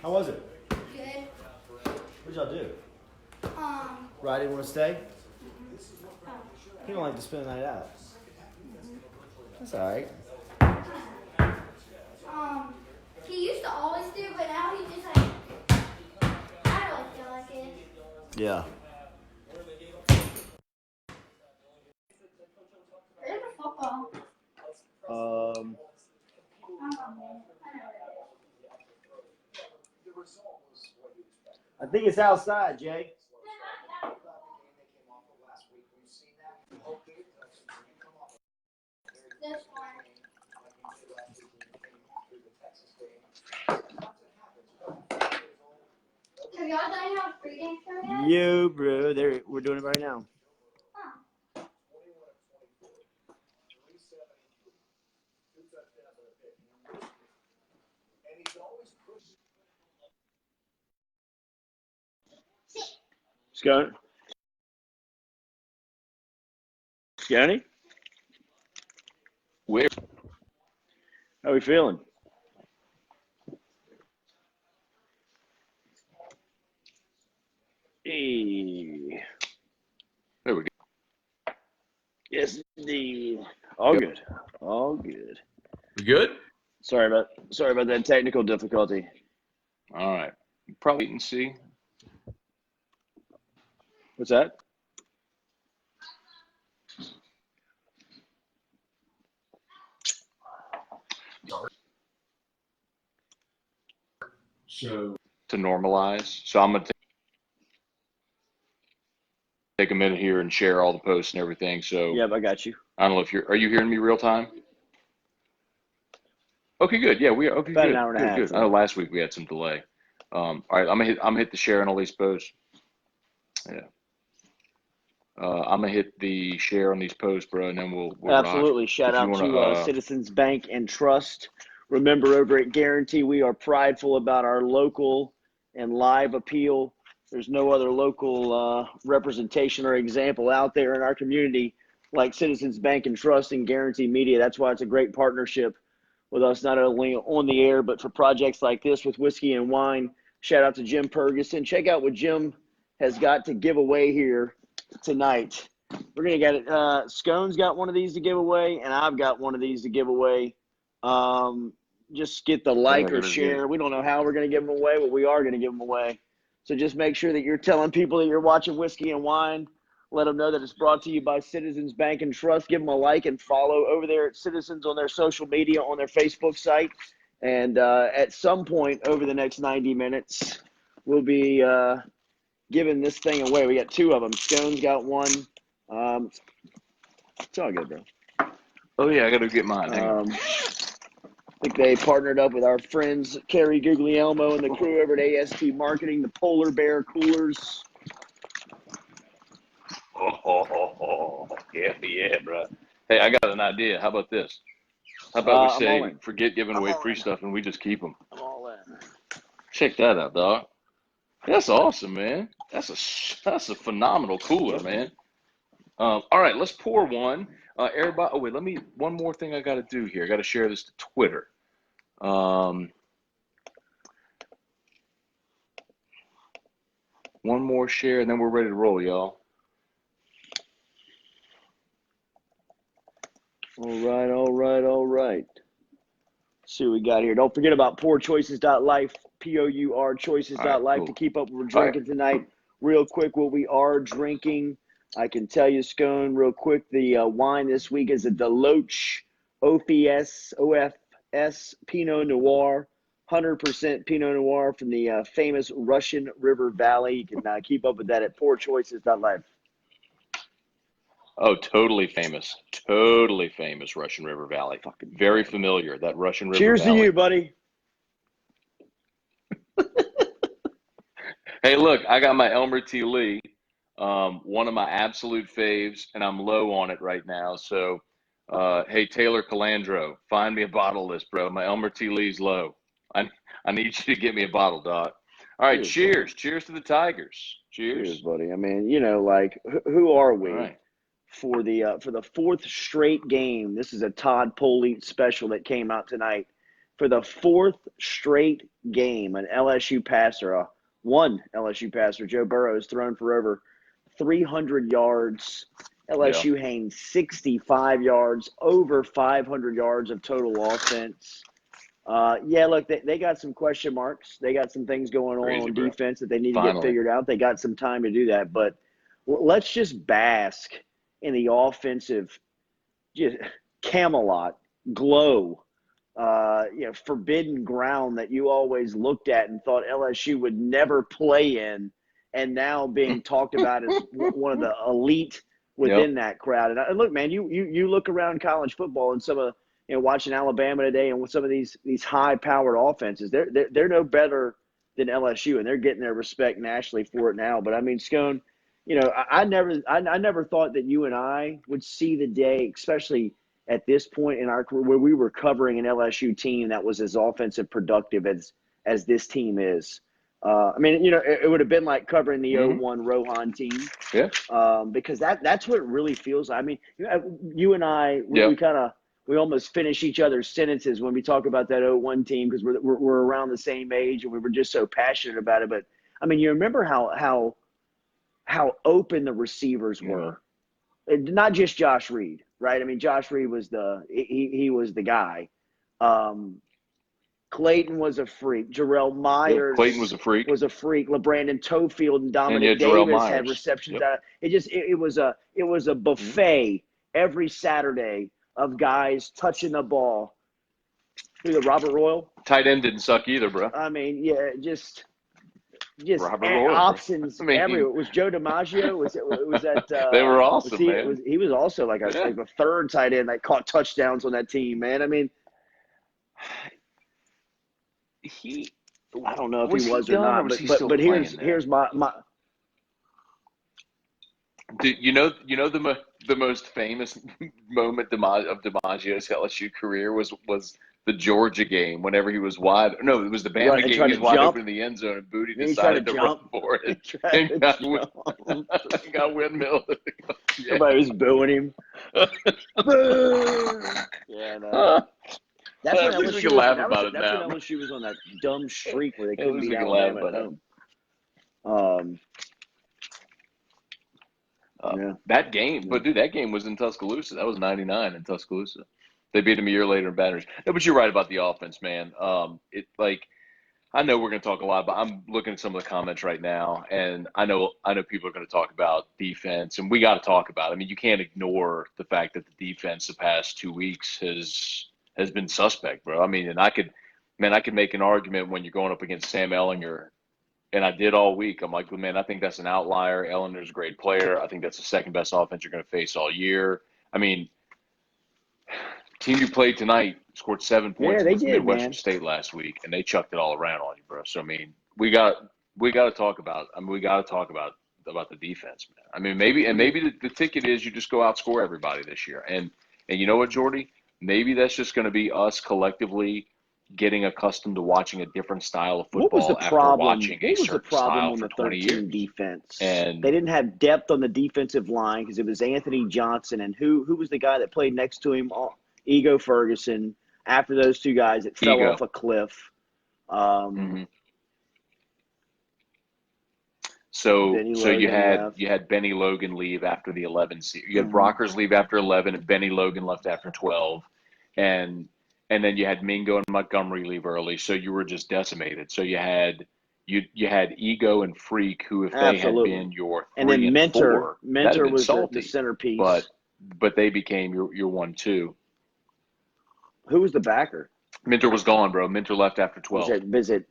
How was it? Good. What'd y'all do? Ryan didn't want to stay? He don't like to spend the night out. That's all right. He used to always do, but now he just like, I don't feel like it. Yeah. Where's the football? I think it's outside, Jay. This one. Have y'all done y'all's pregame show yet? Yo, bro. We're doing it right now. Huh. Scotty? Where? How we feeling? Hey. There we go. Yes, indeed. All good. All good. We good? Sorry about that technical difficulty. All right. Probably wait and see. What's that? So to normalize. So I'm gonna take a minute here and share all the posts and everything. So Yep, I got you. I don't know if are you hearing me real time? Okay, good. Yeah, we are. Okay, About good. an hour and a Good, half. good. I know last week we had some delay. All right, I'm gonna hit the share on all these posts. Yeah. I'm gonna hit the share on these posts, bro, and then we'll Absolutely. rock. Shout If you out to wanna, Citizens Bank and Trust. Remember, over at Guarantee, we are prideful about our local and live appeal. There's no other local representation or example out there in our community like Citizens Bank and Trust and Guarantee Media. That's why it's a great partnership with us, not only on the air, but for projects like this with Whiskey and Wine. Shout out to Jim Ferguson. Check out what Jim has got to give away here tonight. We're going to get it. Scone's got one of these to give away, and I've got one of these to give away. Just get the like or share. We don't know how we're going to give them away, but we are going to give them away. So just make sure that you're telling people that you're watching Whiskey and Wine. Let them know that it's brought to you by Citizens Bank and Trust. Give them a like and follow over there at Citizens on their social media, on their Facebook site. And at some point over the next 90 minutes, we'll be giving this thing away. We got two of them. Stone's got one. It's all good, bro. Oh yeah, I gotta get mine. Hang on. I think they partnered up with our friends Kerry Guglielmo and the crew over at AST Marketing, the Polar Bear Coolers. Yeah, bro. Hey, I got an idea. How about this? How about we say forget giving away free stuff and we just keep them? I'm all in. Check that out, dog. That's awesome, man. That's a phenomenal cooler, man. All right, let's pour one. Everybody. Oh wait, one more thing I got to do here. I got to share this to Twitter. One more share, and then we're ready to roll, y'all. All right. Let's see what we got here. Don't forget about pourchoices.life, P-O-U-R choices.life cool. to keep up what we're drinking tonight. Real quick, what we are drinking, I can tell you, Scone, real quick, the wine this week is a Deloach OFS Pinot Noir, 100% Pinot Noir from the famous Russian River Valley. You can keep up with that at pourchoices.life. Oh, totally famous Russian River Valley. Very familiar, that Russian River Cheers Valley. to you, buddy. Hey, look, I got my Elmer T. Lee, one of my absolute faves, and I'm low on it right now. So, hey, Taylor Calandro, find me a bottle of this, bro. My Elmer T. Lee's low. I need you to get me a bottle, Doc. All right, cheers. Cheers to the Tigers. Cheers, buddy. I mean, who are we? All right. For the fourth straight game, this is a Todd Polite special that came out tonight. for the fourth straight game, one LSU passer, Joe Burrow, has thrown for over 300 yards. LSU gained 65 yards, over 500 yards of total offense. Look, they got some question marks. They got some things going on defense that they need to get figured out. They got some time to do that. But let's just bask in the offensive just Camelot, glow, forbidden ground that you always looked at and thought LSU would never play in, and now being talked about as one of the elite within that crowd. And look, man, you look around college football and some of watching Alabama today and with some of these high-powered offenses, they're no better than LSU, and they're getting their respect nationally for it now. But I mean, Scone, I never thought that you and I would see the day, especially at this point in our career, where we were covering an LSU team that was as offensive productive as this team is. It would have been like covering the 01 Rohan team. Yeah. Because that's what it really feels like. I mean, you and I, we almost finish each other's sentences when we talk about that 01 team because we're around the same age and we were just so passionate about it. But I mean, you remember how open the receivers were. Not just Josh Reed, right? I mean, Josh Reed was he was the guy. Clayton was a freak. Jarrell Myers. Clayton was a freak. LeBrandon Tofield and Dominic Davis had receptions. It was a buffet every Saturday of guys touching the ball. Who's it, Robert Royal? Tight end didn't suck either, bro. I mean, just options everywhere. Was Joe DiMaggio? Was that? They were awesome, man. He was also like a third tight end that caught touchdowns on that team, man. I mean, I don't know if he was or not, but here's my. Dude, you know the most famous moment of DiMaggio's LSU career was the Georgia game. Whenever he was wide, no, it was the Bama game. He was wide open in the end zone, and Booty decided to run for it and got windmill. Somebody was booing him. Boo! Yeah, no. That's when LSU laugh about it now. That's when LSU was on that dumb streak where they couldn't beat Alabama at home. That game, but dude, that game was in Tuscaloosa. That was '99 in Tuscaloosa. They beat him a year later in Baton Rouge. No, but you're right about the offense, man. I know we're going to talk a lot, but I'm looking at some of the comments right now, and I know people are going to talk about defense, and we got to talk about it. I mean, you can't ignore the fact that the defense the past 2 weeks has been suspect, bro. I mean, and I could make an argument when you're going up against Sam Ehlinger, and I did all week. I'm like, man, I think that's an outlier. Ehlinger's a great player. I think that's the second best offense you're going to face all year. I mean, team you played tonight scored 7 points against Northwestern State last week, and they chucked it all around on you, bro. So I mean, we got to talk about. About the defense, man. I mean, maybe the ticket is you just go outscore everybody this year, and you know what, Jordy? Maybe that's just going to be us collectively getting accustomed to watching a different style of football. What was the problem? Watching what was the problem on the 13 defense? And they didn't have depth on the defensive line because it was Anthony Johnson and who was the guy that played next to him? Ego Ferguson. After those two guys, it fell off a cliff. So you had Benny Logan leave after the 11 season. You had Brockers leave after 11, and Benny Logan left after 12, and then you had Mingo and Montgomery leave early. So you were just decimated. So you had Ego and Freak, who if they had been your 3 and then Mentor was the centerpiece, but they became your 1-2. Who was the backer? Mentor was gone, bro. Mentor left after 12. Was it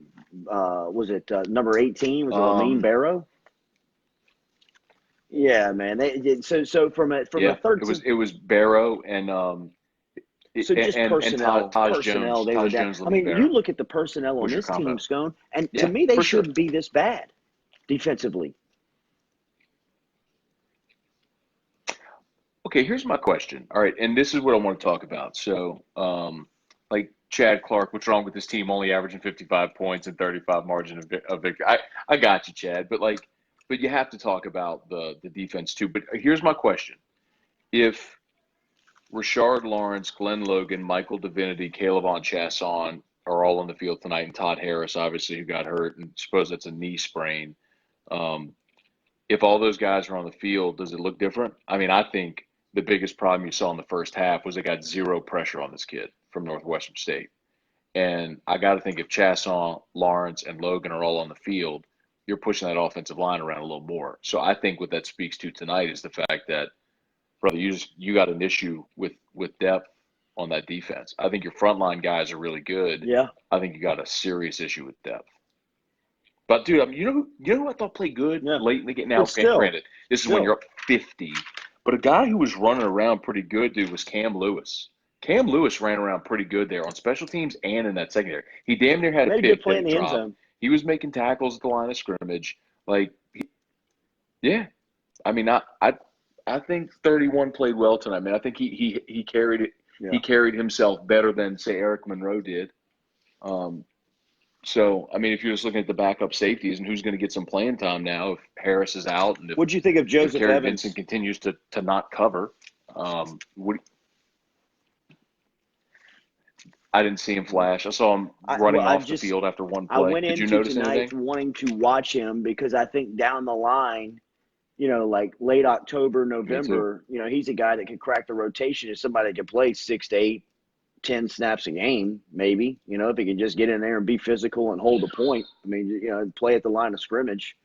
number 18? Was it Aline Barrow? Yeah, man. So from a 13. It was Barrow and personnel. Taj Jones. They were down. I mean, you look at the personnel on this team, Scone, and to me they shouldn't be this bad defensively. Okay, here's my question. All right, and this is what I want to talk about. So, like Chad Clark, what's wrong with this team only averaging 55 points and 35 margin of victory? I got you, Chad, but you have to talk about the defense too. But here's my question: if Rashard Lawrence, Glenn Logan, Michael Divinity, Caleb on Chasson, are all on the field tonight, and Todd Harris, obviously, who got hurt, and suppose that's a knee sprain. If all those guys are on the field, does it look different? I mean, I think the biggest problem you saw in the first half was they got zero pressure on this kid from Northwestern State. And I got to think if Chasson, Lawrence, and Logan are all on the field, you're pushing that offensive line around a little more. So I think what that speaks to tonight is the fact that, brother, you got an issue with depth on that defense. I think your frontline guys are really good. Yeah. I think you got a serious issue with depth. But dude, I mean, you know who I thought played good late in the game. Now, granted, this is when you're up 50, but a guy who was running around pretty good, dude, was Cam Lewis. Cam Lewis ran around pretty good there on special teams and in that secondary. He damn near had a pick. Play in the end zone. He was making tackles at the line of scrimmage. Like, yeah. I mean, I think 31 played well tonight, man. I think he carried it. Yeah. He carried himself better than, say, Eric Monroe did. So, I mean, if you're just looking at the backup safeties and who's going to get some playing time now, if Harris is out and if what'd you think of Joseph Evans? Vincent continues to not cover, I didn't see him flash. I saw him running off the field after one play. I went Did you into notice tonight anything? wanting to watch him because I think down the line, you know, like late October, November, you know, he's a guy that could crack the rotation as somebody that can play 6 to 8, 10 snaps a game, maybe, you know, if he can just get in there and be physical and hold the point. I mean, you know, play at the line of scrimmage.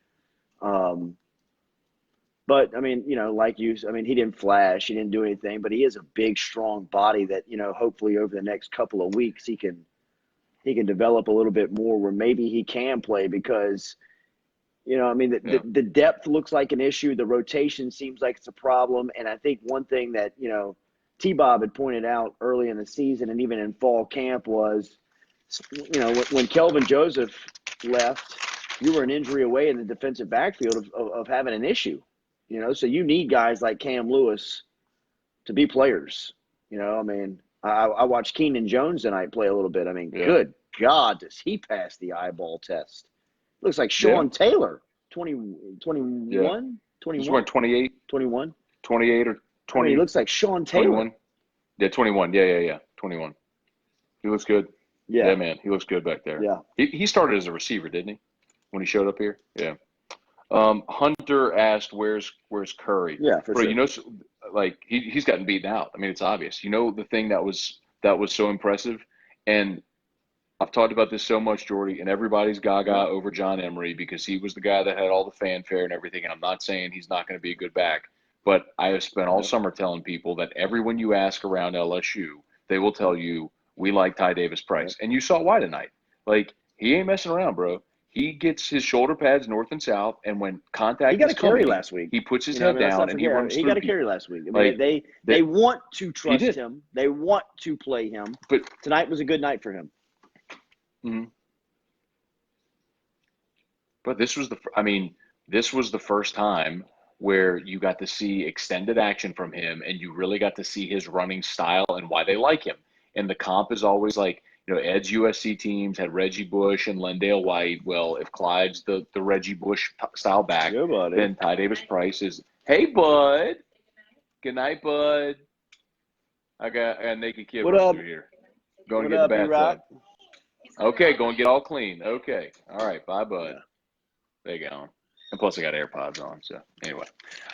But, I mean, you know, he didn't flash, he didn't do anything, but he is a big, strong body that, you know, hopefully over the next couple of weeks he can develop a little bit more where maybe he can play because, you know, I mean, the depth looks like an issue. The rotation seems like it's a problem. And I think one thing that, you know, T-Bob had pointed out early in the season and even in fall camp was, you know, when Kelvin Joseph left, you were an injury away in the defensive backfield of having an issue, you know, so you need guys like Cam Lewis to be players. You know, I mean, I watched Keenan Jones tonight play a little bit. I mean, good God, does he pass the eyeball test? Looks like Sean Taylor, 21? 21? He's wearing 28. 21? 28 or 20. I mean, he looks like Sean Taylor. 21. Yeah, 21. Yeah. 21. He looks good. Yeah, man. He looks good back there. Yeah. He started as a receiver, didn't he? When he showed up here? Yeah. Hunter asked, where's Curry? Yeah, for sure. You know, like, he's gotten beaten out. I mean, it's obvious. You know the thing that was so impressive? And I've talked about this so much, Jordy, and everybody's gaga over John Emery because he was the guy that had all the fanfare and everything. And I'm not saying he's not going to be a good back, but I have spent all summer telling people that everyone you ask around LSU, they will tell you, we like Ty Davis-Price. And you saw why tonight. Like, he ain't messing around, bro. He gets his shoulder pads north and south, and when contact he got is a carry coming, last week. He puts his head down and he runs through. He got a carry last week. I mean, like, they want to trust him. They want to play him. But tonight was a good night for him. Mm-hmm. But this was the first time where you got to see extended action from him, and you really got to see his running style and why they like him. And the comp is always like, you know, Ed's USC teams had Reggie Bush and Lendale White. Well, if Clyde's the Reggie Bush style back, then Ty Davis-Price is, hey, bud. Good night, bud. I got a naked kid running through here. Going to get the bathtub. Okay, go and get all clean. Okay. All right. Bye, bud. Yeah. There you go. And plus I got AirPods on. So anyway.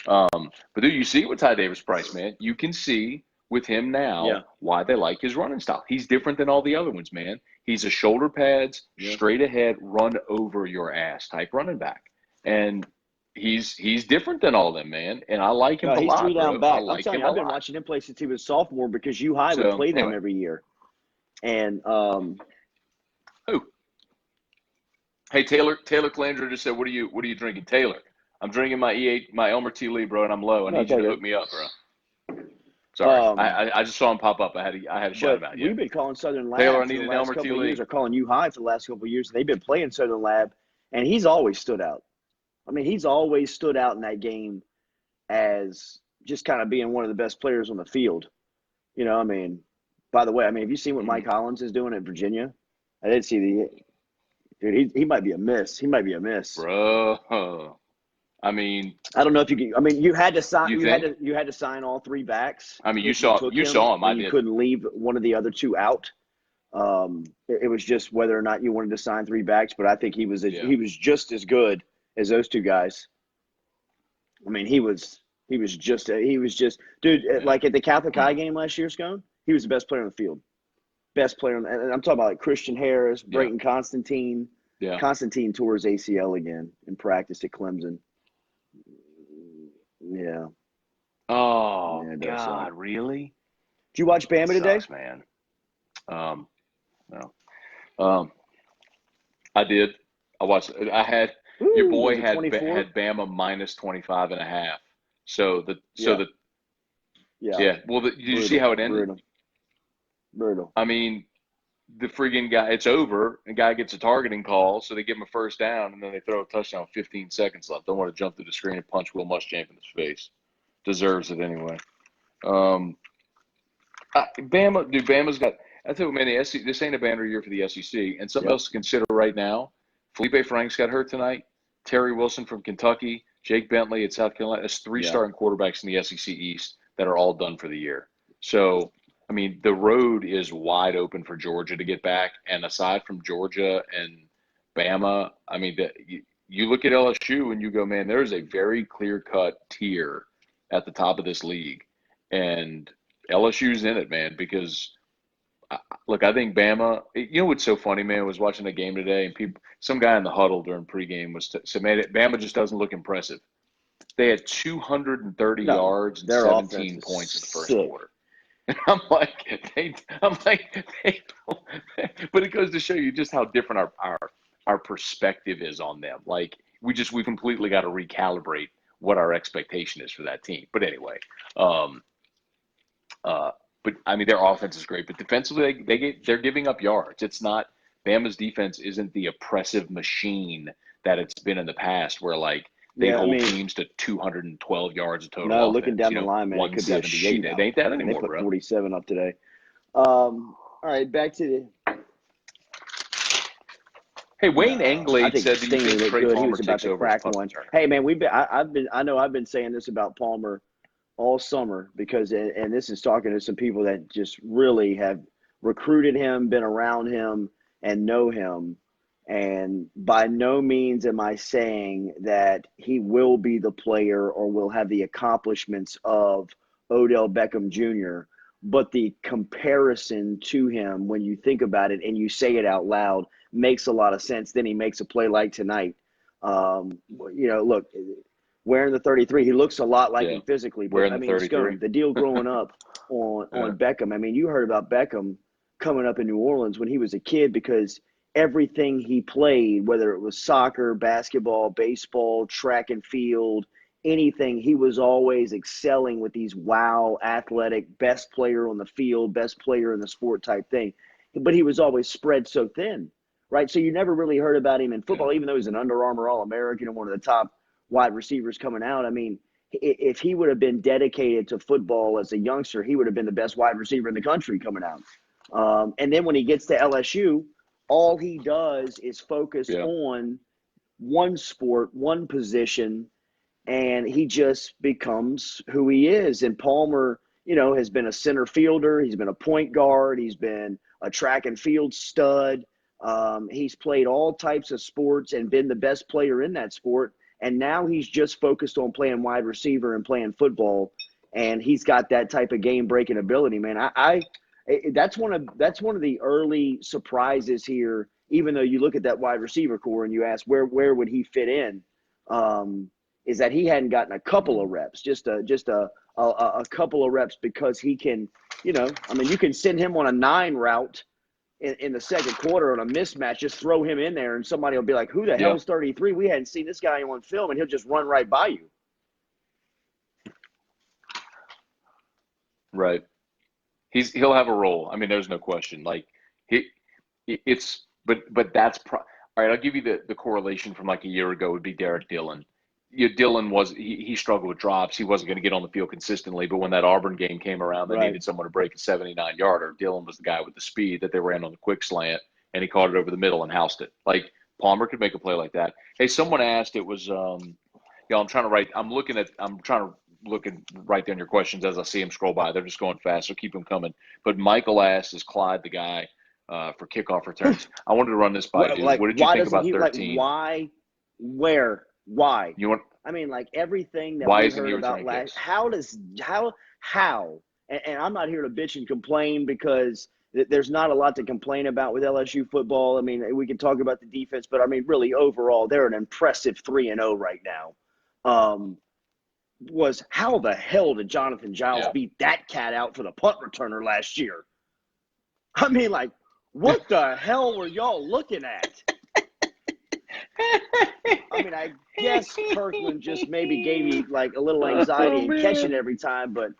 But dude, you see with Ty Davis-Price, man, you can see with him now why they like his running style. He's different than all the other ones, man. He's a shoulder pads, straight ahead, run over your ass type running back. And he's different than all of them, man. And I like him a lot. He's 3 down back. I'm telling you, I've been watching him play since he was a sophomore because U-High would play them every year. And who? Hey, Taylor Calandra just said, "What are you drinking?" Taylor, I'm drinking my Elmer T. Lee, bro, and I'm low. I need you to hook me up, bro. Sorry, I just saw him pop up. I had a shout about you. We've been calling Southern Lab. Taylor, I need an Elmer T. Lee. Are calling U-High for the last couple of years. They've been playing Southern Lab, and he's always stood out. I mean, he's always stood out in that game as just kind of being one of the best players on the field. You know, I mean, by the way, have you seen what Mike Hollins is doing at Virginia? I didn't see dude, he might be a miss. He might be a miss. Bro. I mean, I don't know if you can. I mean, you had to sign. You had to sign all 3 backs. I mean, you saw him. You couldn't leave one of the other 2 out. It was just whether or not you wanted to sign 3 backs, but I think he was just as good as those 2 guys. I mean, he was just dude. Like at the Catholic High game last year, Scone, he was the best player on the field. Best player, and I'm talking about like Christian Harris, Brayton Constantine. Yeah. Constantine tore his ACL again in practice at Clemson. Yeah. Oh, Yeah, God, really? Did you watch Bama today? Sucks, man. No. I did. I watched. I had your boy had Bama minus 25.5. So Well, did you see how it ended? Brutal. I mean, the friggin' guy. It's over. The guy gets a targeting call, so they give him a first down, and then they throw a touchdown with 15 seconds left. Don't want to jump through the screen and punch Will Muschamp in his face. Deserves it anyway. Bama's got. I think, man, this ain't a banner year for the SEC. And something else to consider right now. Felipe Franks got hurt tonight. Terry Wilson from Kentucky. Jake Bentley at South Carolina. There's 3 starting quarterbacks in the SEC East that are all done for the year. So, I mean, the road is wide open for Georgia to get back. And aside from Georgia and Bama, I mean, you look at LSU and you go, man, there's a very clear-cut tier at the top of this league. And LSU's in it, man, because look, I think Bama. You know what's so funny, man? I was watching a game today, and some guy in the huddle during pregame said, "Man, Bama just doesn't look impressive." They had 230 yards and 17 points in the first quarter. And I'm like, but it goes to show you just how different our perspective is on them. Like we completely got to recalibrate what our expectation is for that team. But anyway, but I mean, their offense is great, but defensively they're giving up yards. It's not Bama's defense isn't the oppressive machine that it's been in the past, where like they hold teams to 212 yards of total. No, offense, looking down the line, man, it could be a shootout. It ain't that anymore, they put bro. 47 up today. All right, back to the. Hey, Wayne Anglade said that you think Trey Palmer he was about to crack one. Hey, man, I've been saying this about Palmer all summer because, and this is talking to some people that just really have recruited him, been around him, and know him. And by no means am I saying that he will be the player or will have the accomplishments of Odell Beckham Jr., but the comparison to him, when you think about it and you say it out loud, makes a lot of sense. Then he makes a play like tonight. Look, wearing the 33, he looks a lot like him physically. But I mean, the deal growing up on Beckham. I mean, you heard about Beckham coming up in New Orleans when he was a kid because everything he played, whether it was soccer, basketball, baseball, track and field, anything, he was always excelling with these athletic, best player on the field, best player in the sport type thing. But he was always spread so thin, right? So you never really heard about him in football, even though he's an Under Armour All-American and one of the top wide receivers coming out. I mean, if he would have been dedicated to football as a youngster, he would have been the best wide receiver in the country coming out. And then when he gets to LSU, all he does is focus on one sport, one position, and he just becomes who he is. And Palmer, has been a center fielder. He's been a point guard. He's been a track and field stud. He's played all types of sports and been the best player in that sport. And now he's just focused on playing wide receiver and playing football. And he's got that type of game-breaking ability, man. That's one of the early surprises here. Even though you look at that wide receiver core and you ask where would he fit in, is that he hadn't gotten a couple of reps, just a couple of reps because he can, you can send him on a 9 route in the second quarter on a mismatch, just throw him in there and somebody will be like, who the hell is 33? We hadn't seen this guy on film, and he'll just run right by you. Right. He'll have a role. I mean, there's no question. Like but that's all right. I'll give you the correlation from like a year ago would be Derek Dillon. Dillon he struggled with drops. He wasn't going to get on the field consistently. But when that Auburn game came around, they needed someone to break a 79-yarder. Dillon was the guy with the speed that they ran on the quick slant, and he caught it over the middle and housed it. Like Palmer could make a play like that. Hey, someone asked. It was I'm trying to look and write down your questions as I see them scroll by. They're just going fast, so keep them coming. But Michael asked, is Clyde the guy? for kickoff returns. I wanted to run this by you. Like, What did you why think doesn't about he 13? like? Why? Where? Why? You want? I mean, like everything that Why we isn't he heard about returning last. kicks? How? And I'm not here to bitch and complain because there's not a lot to complain about with LSU football. I mean, we can talk about the defense, but I mean, really overall, they're an impressive 3-0 right now. Was how the hell did Jonathan Giles beat that cat out for the punt returner last year? I mean, like, what the hell were y'all looking at? I mean, I guess Kirkland just maybe gave you like a little anxiety and catching every time, but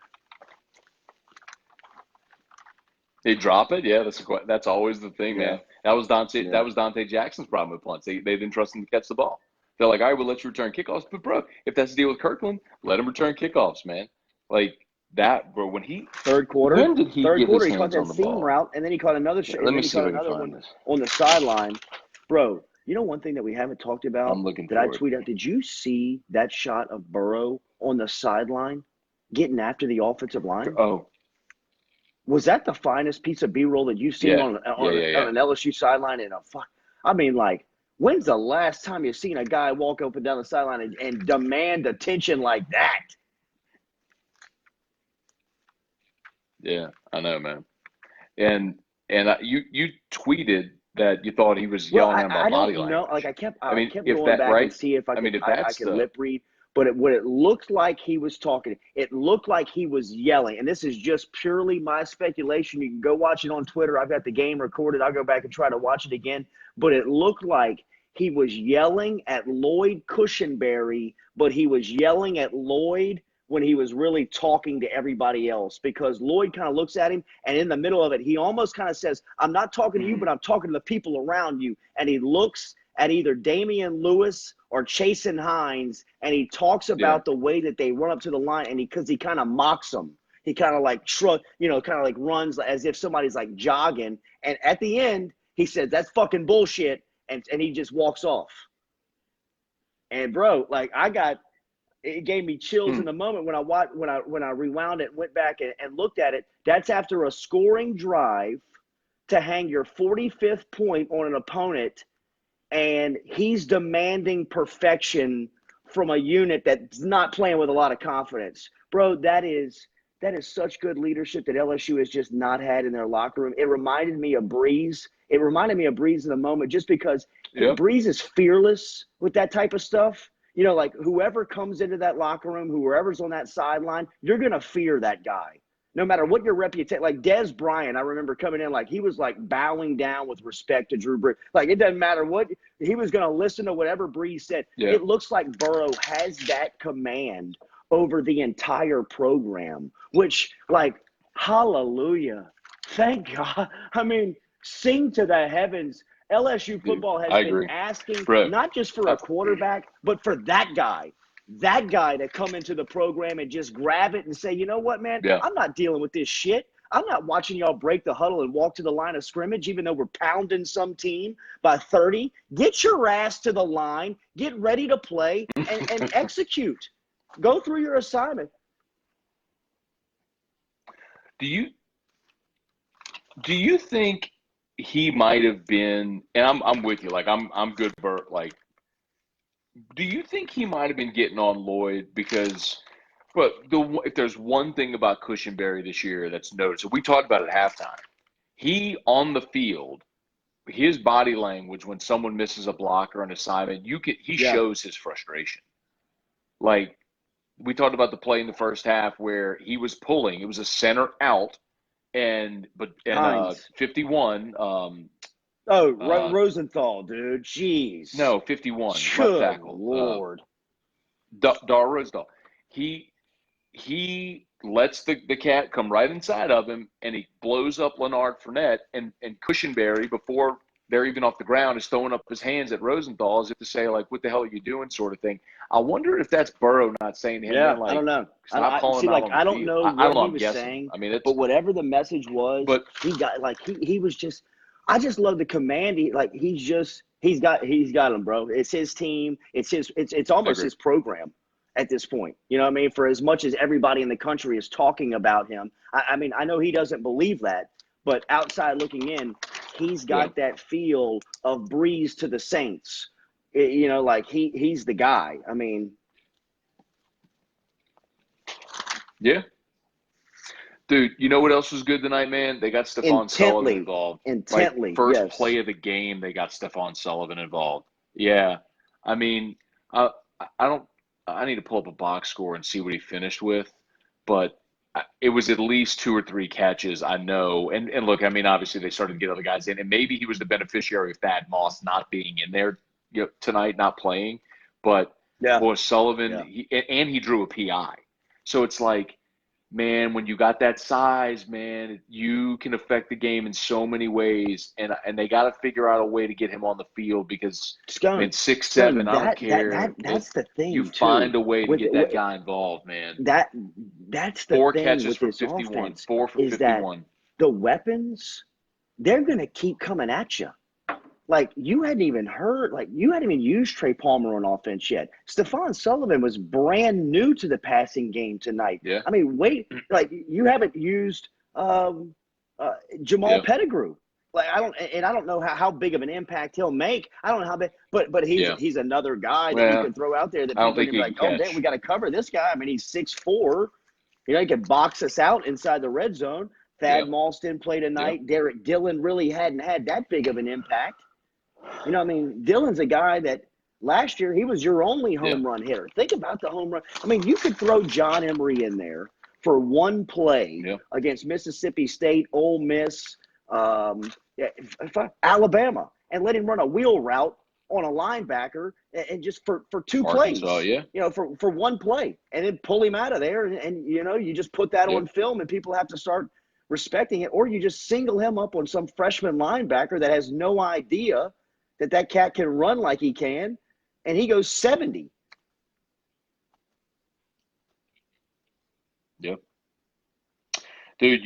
They drop it, yeah. That's always the thing, man. That was Dante. Yeah. That was Dante Jackson's problem with punts. They didn't trust him to catch the ball. They're like, all right, we'll let you return kickoffs, but bro, if that's the deal with Kirkland, let him return kickoffs, man. Like that, bro. When he third quarter, when did he get his he caught hands that on the seam ball? route, and then he caught another. Let me see if I can another find one this. on the sideline, bro. You know one thing that we haven't talked about I'm looking that I for it. tweeted out. Did you see that shot of Burrow on the sideline getting after the offensive line? Oh, Was that the finest piece of B-roll that you've seen on an LSU sideline in a fuck? I mean, like, when's the last time you've seen a guy walk up and down the sideline and demand attention like that? Yeah, I know, man. And you tweeted that you thought he was yelling about body language. Know. Like I kept if going that, back right? and see if I could, if I that's could lip read. But what it looked like he was talking, it looked like he was yelling. And this is just purely my speculation. You can go watch it on Twitter. I've got the game recorded. I'll go back and try to watch it again. But it looked like he was yelling at Lloyd Cushenberry, but he was yelling at Lloyd when he was really talking to everybody else, because Lloyd kind of looks at him, and in the middle of it, he almost kind of says, I'm not talking to you, but I'm talking to the people around you. And he looks at either Damian Lewis or Chasen Hines, and he talks about the way that they run up to the line, and because he kind of mocks them. He kind of like kind of like runs as if somebody's like jogging. And at the end, he says, that's fucking bullshit, and he just walks off. And bro, like it gave me chills in the moment when I rewound it and went back and looked at it. That's after a scoring drive to hang your 45th point on an opponent, and he's demanding perfection from a unit that's not playing with a lot of confidence. Bro, that is such good leadership that LSU has just not had in their locker room. It reminded me of Breeze. It reminded me of Breeze in the moment, just because Breeze is fearless with that type of stuff. You know, like whoever comes into that locker room, whoever's on that sideline, you're going to fear that guy. No matter what your reputation, like Des Bryant, I remember coming in, like he was like bowing down with respect to Drew Brees. Like it doesn't matter what, he was going to listen to whatever Breeze said. Yeah. It looks like Burrow has that command over the entire program, which like, hallelujah. Thank God. I mean, sing to the heavens. LSU football has been asking not just for a quarterback, but for that guy to come into the program and just grab it and say, you know what, man, I'm not dealing with this shit. I'm not watching y'all break the huddle and walk to the line of scrimmage, even though we're pounding some team by 30. Get your ass to the line, get ready to play, and execute. Go through your assignment. Do you think he might have been, and I'm with you, like I'm good for, like, do you think he might have been getting on Lloyd because, but if there's one thing about Cushenberry this year that's noticed, we talked about it at halftime, he on the field, his body language when someone misses a block or an assignment, he shows his frustration. Like we talked about the play in the first half where he was pulling, it was a center out. And 51. Rosenthal, dude. Jeez. No, 51. Good left tackle. Lord. Dar Rosenthal. He lets the cat come right inside of him, and he blows up Leonard Fournette, and Cushenberry, before they're even off the ground, is throwing up his hands at Rosenthal as if to say, like, what the hell are you doing, sort of thing. I wonder if that's Burrow not saying to him, man, like, I don't know. Stop calling him out on the I don't field. know what he was saying. I mean, but whatever the message was, but he got like he was just. I just love the command. He's got him, bro. It's his team. It's almost his program at this point. You know what I mean? For as much as everybody in the country is talking about him, I mean, I know he doesn't believe that, but outside looking in, he's got that feel of Breeze to the Saints. Like he's the guy. I mean, yeah. Dude, you know what else was good tonight, man? They got Stephon Sullivan involved. Intently, first play of the game, they got Stephon Sullivan involved. Yeah. I mean, I need to pull up a box score and see what he finished with, but it was at least 2 or 3 catches, I know. And look, I mean, obviously they started to get other guys in, and maybe he was the beneficiary of Thad Moss not being in there tonight, not playing. But boy, Sullivan, he drew a PI. So it's like, man, when you got that size, man, you can affect the game in so many ways, and they got to figure out a way to get him on the field because, I mean, 6'7", I don't care. That's the thing. You find a way to get that guy involved, man. That's the 4 thing catches with for this 51, offense 4 for is 51. That the weapons, they're going to keep coming at you. Like, you hadn't even used Trey Palmer on offense yet. Stephon Sullivan was brand new to the passing game tonight. Yeah. I mean, you haven't used Jamal Pettigrew. Like, I don't know how big of an impact he'll make. I don't know how big, but he's another guy that you can throw out there that people can be like, oh, damn, we got to cover this guy. I mean, he's 6'4". He can box us out inside the red zone. Thad Moss didn't play tonight. Yep. Derek Dillon really hadn't had that big of an impact. I mean, Dillon's a guy that last year he was your only home run hitter. Think about the home run. I mean, you could throw John Emery in there for one play against Mississippi State, Ole Miss, Alabama, and let him run a wheel route on a linebacker and just for 2 plays. For one play, and then pull him out of there, and you just put that on film, and people have to start respecting it, or you just single him up on some freshman linebacker that has no idea that cat can run like he can, and he goes 70. Yep. Dude,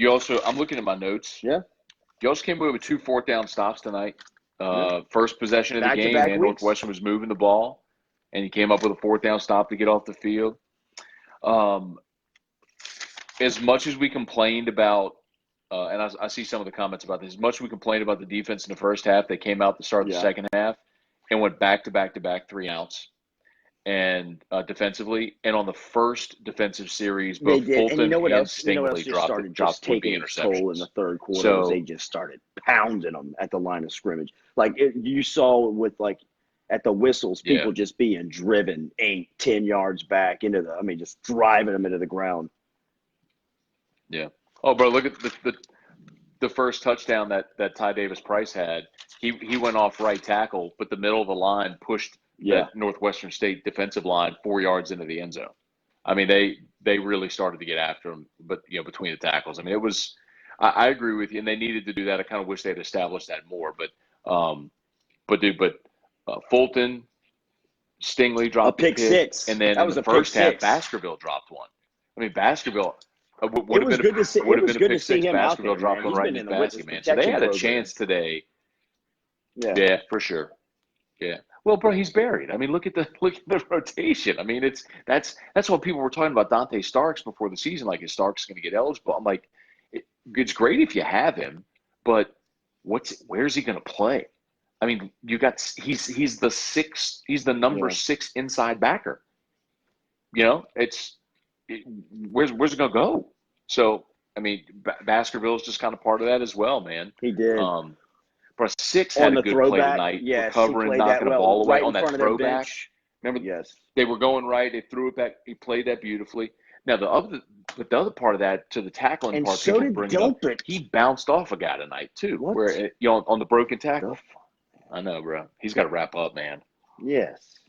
I'm looking at my notes. Yeah. You also came away with 2 4th-down stops tonight. First possession of the game, and Northwestern was moving the ball, and he came up with a 4th-down stop to get off the field. As much as we complained about, and I see some of the comments about this, as much as we complained about the defense in the first half, they came out to start the second half and went back-to-back 3-outs and defensively. And on the first defensive series, both Fulton and Stingley dropped taking its toll in the third quarter. So they just started pounding them at the line of scrimmage. Like you saw with at the whistles, people just being driven 8-10 yards back just driving them into the ground. Yeah. Oh, bro, look at the first touchdown that Ty Davis-Price had. He went off right tackle, but the middle of the line pushed that Northwestern State defensive line 4 yards into the end zone. I mean, they really started to get after him, but between the tackles. I mean, it was. I agree with you, and they needed to do that. I kind of wish they'd established that more, but Fulton, Stingley dropped a pick six, and then in the first half, Baskerville dropped one. I mean, Baskerville. Would have been a pick six. Baskerville dropped one right in his basket, man. So they had a chance today. Yeah, for sure. Yeah. Well, bro, he's buried. I mean, look at the rotation. I mean, that's what people were talking about Dante Starks before the season. Like, is Starks going to get eligible? I'm like, it's great if you have him, but where's he going to play? I mean, he's the number 6 inside backer. Where's it going to go? So, I mean, Baskerville's just kind of part of that as well, man. He did. But 6 had a good play tonight, recovering, knocking the ball away on that throwback. Remember, they were going right. They threw it back. He played that beautifully. Now, the other part of that, to the tackling and part, so people did bring Delpit. up, he bounced off a guy tonight, too, where on the broken tackle. I know, bro. He's got to wrap up, man. Yes.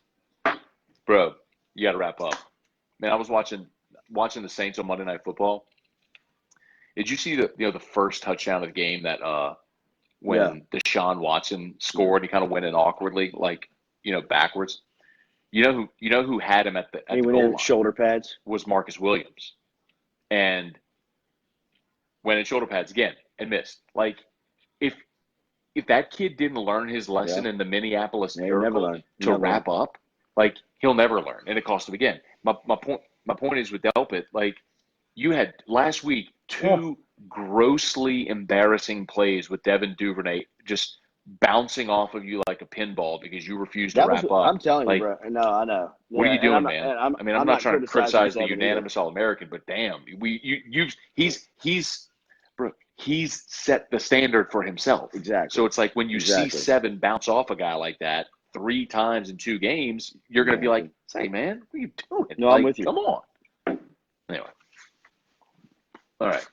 Bro, you got to wrap up. Man, I was watching the Saints on Monday Night Football. Did you see the first touchdown of the game that when Deshaun Watson scored, he kind of went in awkwardly, backwards. You know who had him at the goal line? Shoulder pads was Marcus Williams, and went in shoulder pads again and missed. Like, if that kid didn't learn his lesson in the Minneapolis Miracle to wrap up, like, he'll never learn, and it cost him again. My point is with Delpit, like, you had last week 2 grossly embarrassing plays with Devin Duvernay just bouncing off of you like a pinball because you refuse to wrap up. I'm telling you, like, bro. No, I know. what are you doing, man? I'm not trying to criticizing criticize the Devin unanimous All-American, but damn, he's set the standard for himself. Exactly. So it's like when you see 7 bounce off a guy like that 3 times in 2 games, you're going to be like, "Say, man, what are you doing?" No, like, I'm with you. Come on. Anyway, all right.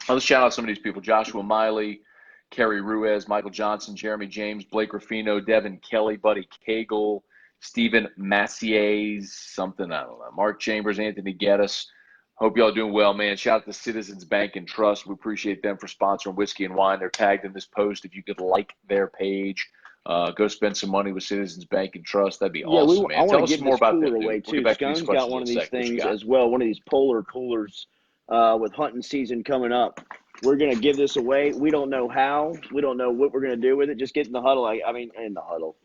Let's shout out some of these people: Joshua Miley, Kerry Ruiz, Michael Johnson, Jeremy James, Blake Ruffino, Devin Kelly, Buddy Cagle, Stephen Massiers, something, I don't know, Mark Chambers, Anthony Geddes. Hope y'all doing well, man. Shout out to Citizens Bank and Trust. We appreciate them for sponsoring Whiskey and Wine. They're tagged in this post. If you could like their page, go spend some money with Citizens Bank and Trust. That'd be awesome, man. Tell us more about that, away dude. too. We'll get back Scone's to these got one of these things as well, one of these polar coolers with hunting season coming up. We're going to give this away. We don't know how. We don't know what we're going to do with it. Just get in the huddle. In the huddle.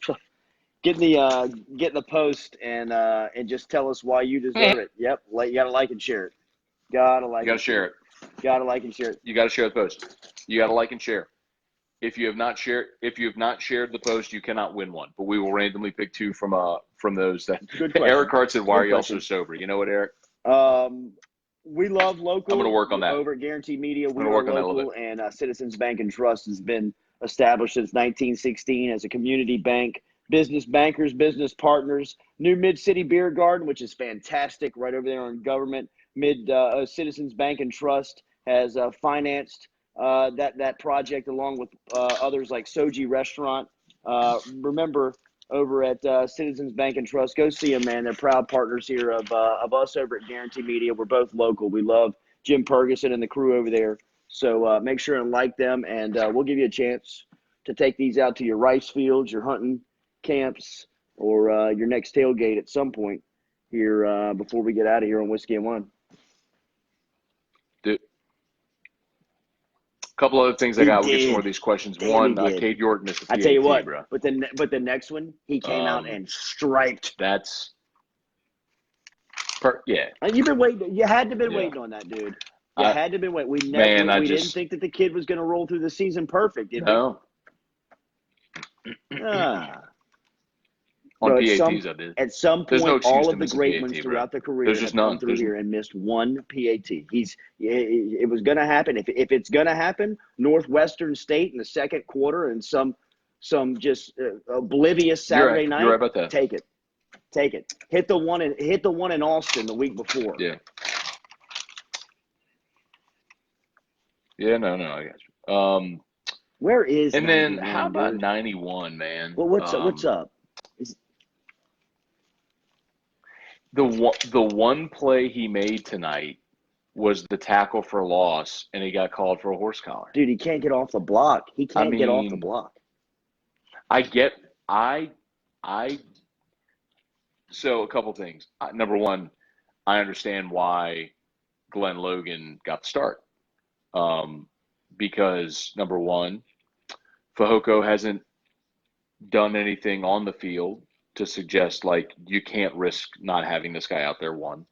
Get in the post and just tell us why you deserve it. Yep. You got to like and share it. You got to share it. Got to like and share it. You got to share the post. You got to like and share. If you have not shared the post, you cannot win one. But we will randomly pick 2 from those. That Eric Hart said, "Why are you all so sober?" You know what, Eric? We love local. I'm going to work on that. Over at Guaranteed Media, we are local, and Citizens Bank and Trust has been established since 1916 as a community bank. Business bankers, business partners. New Mid-City Beer Garden, which is fantastic, right over there on Government. Citizens Bank and Trust has financed that project along with others like Soji Restaurant. Remember, over at Citizens Bank and Trust, go see them, man. They're proud partners here of us over at Guarantee Media. We're both local. We love Jim Ferguson and the crew over there. So make sure and like them, and we'll give you a chance to take these out to your rice fields, your hunting camps, or your next tailgate at some point here before we get out of here on Whiskey and Wine. Dude. Couple other things I got. We'll get some more of these questions. One, Cade York missed the PAT, I tell you what, bro. but the next one, he came out and striped. That's yeah. And you've been waiting. You had to been waiting on that, dude. You had to been waiting. We didn't think that the kid was going to roll through the season perfect, did we? On PATs, I did. At some point, no all of the great ones throughout the career have come through here and missed one PAT. It was going to happen. If it's going to happen, Northwestern State in the second quarter and some just oblivious Saturday night. You're right about that. Take it. Hit the one in Austin the week before. Yeah. Yeah, no, I got you. Where is and then 91, how about dude? 91, man? Well, what's up? The one play he made tonight was the tackle for loss, and he got called for a horse collar. Dude, he can't get off the block. He can't get off the block. So a couple things. Number one, I understand why Glenn Logan got the start. Because number one, Fehoko hasn't done anything on the field to suggest like you can't risk not having this guy out there, one.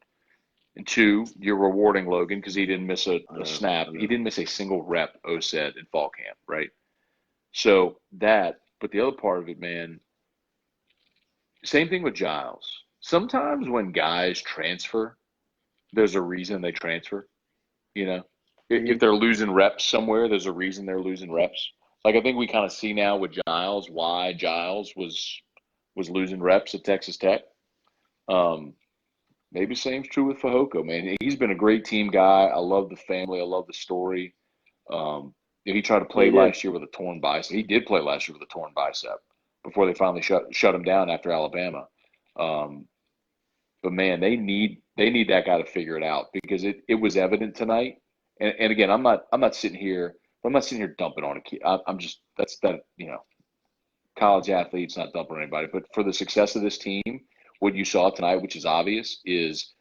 And two, you're rewarding Logan because he didn't miss a snap. He didn't miss a single rep, O said, in fall camp, right? So that, but the other part of it, man, same thing with Giles. Sometimes when guys transfer, there's a reason they transfer, you know? If they're losing reps somewhere, there's a reason they're losing reps. Like I think we kind of see now with Giles why Giles was losing reps at Texas Tech. Maybe same's true with Fehoko, man. He's been a great team guy. I love the family. I love the story. He tried to play last year with a torn bicep. He did play last year with a torn bicep before they finally shut him down after Alabama. But man, they need that guy to figure it out because it was evident tonight. And again, I'm not sitting here dumping on a kid. I'm just college athletes, not dumping on anybody. But for the success of this team, what you saw tonight, which is obvious, is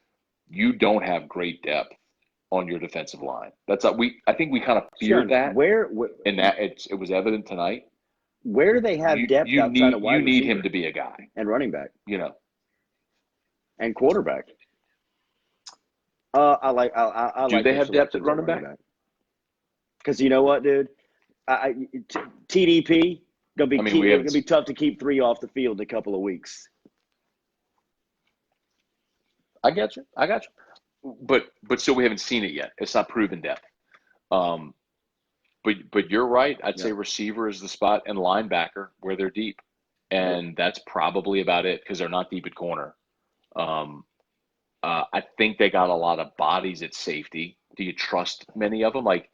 you don't have great depth on your defensive line. I think we kind of feared that. And that it was evident tonight. Where do they have depth outside of wide receiver? You need him to be a guy and running back, and quarterback. I like. Do they have depth at running back? Because you know what, dude, TDP gonna be I mean, gonna be tough to keep 3 off the field in a couple of weeks. I got you. But still, we haven't seen it yet. It's not proven depth. But you're right. I'd say receiver is the spot and linebacker where they're deep, and that's probably about it because they're not deep at corner. I think they got a lot of bodies at safety. Do you trust many of them? Like,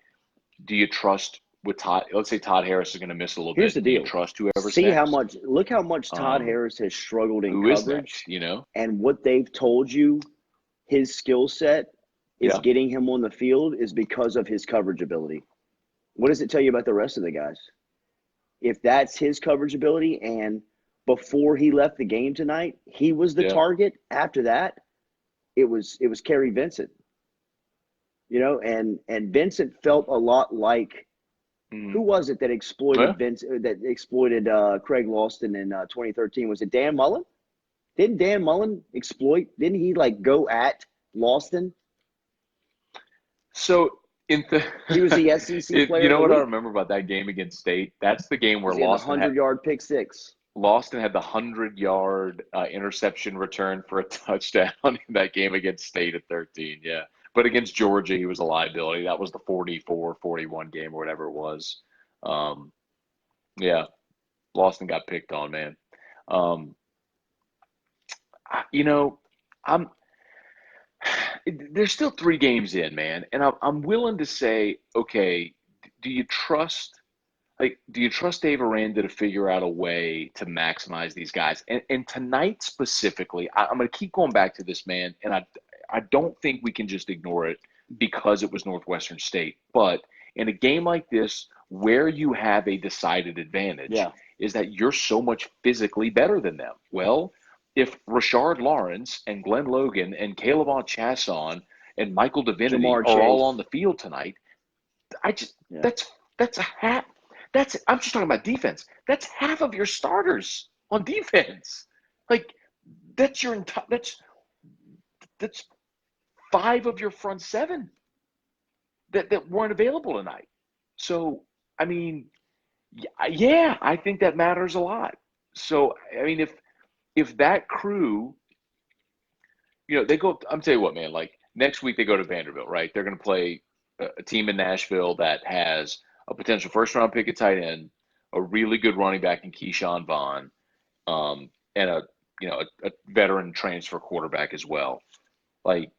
do you trust with Todd? Let's say Todd Harris is going to miss a little Here's bit. the deal. Do you trust whoever's See next? how much. Look how much Todd Harris has struggled in who coverage. Is next, you know, and what they've told you, his skill set is getting him on the field is because of his coverage ability. What does it tell you about the rest of the guys? If that's his coverage ability, and before he left the game tonight, he was the target. After that, it was Kerry Vincent. You know, and Vincent felt a lot like who was it that exploited Vincent, that exploited Craig Lawson in 2013? Was it Dan Mullen? Didn't Dan Mullen exploit? Didn't he like go at Lawson? So he was the SEC player. You know what I remember about that game against State? That's the game where Lawson had the 100-yard pick six. Lawson had the 100-yard interception return for a touchdown in that game against State at 13. Yeah. But against Georgia, he was a liability. That was the 44-41 game or whatever it was. Yeah. Lawson got picked on, man. There's still 3 games in, man. And I'm willing to say, okay, do you trust Dave Aranda to figure out a way to maximize these guys? And tonight specifically, I'm going to keep going back to this, man. And I don't think we can just ignore it because it was Northwestern State. But in a game like this, where you have a decided advantage, is that you're so much physically better than them. Well, if Rashard Lawrence and Glenn Logan and Caleb Chasson and Michael Divinity are all on the field tonight, that's a half. I'm just talking about defense. That's half of your starters on defense. Like that's 5 of your front 7 that weren't available tonight. So, I mean, yeah, I think that matters a lot. So, I mean, if that crew, you know, they go, I'm telling you what, man, like next week they go to Vanderbilt, right? They're going to play a team in Nashville that has a potential first-round pick at tight end, a really good running back in Keyshawn Vaughn, and a veteran transfer quarterback as well. Like,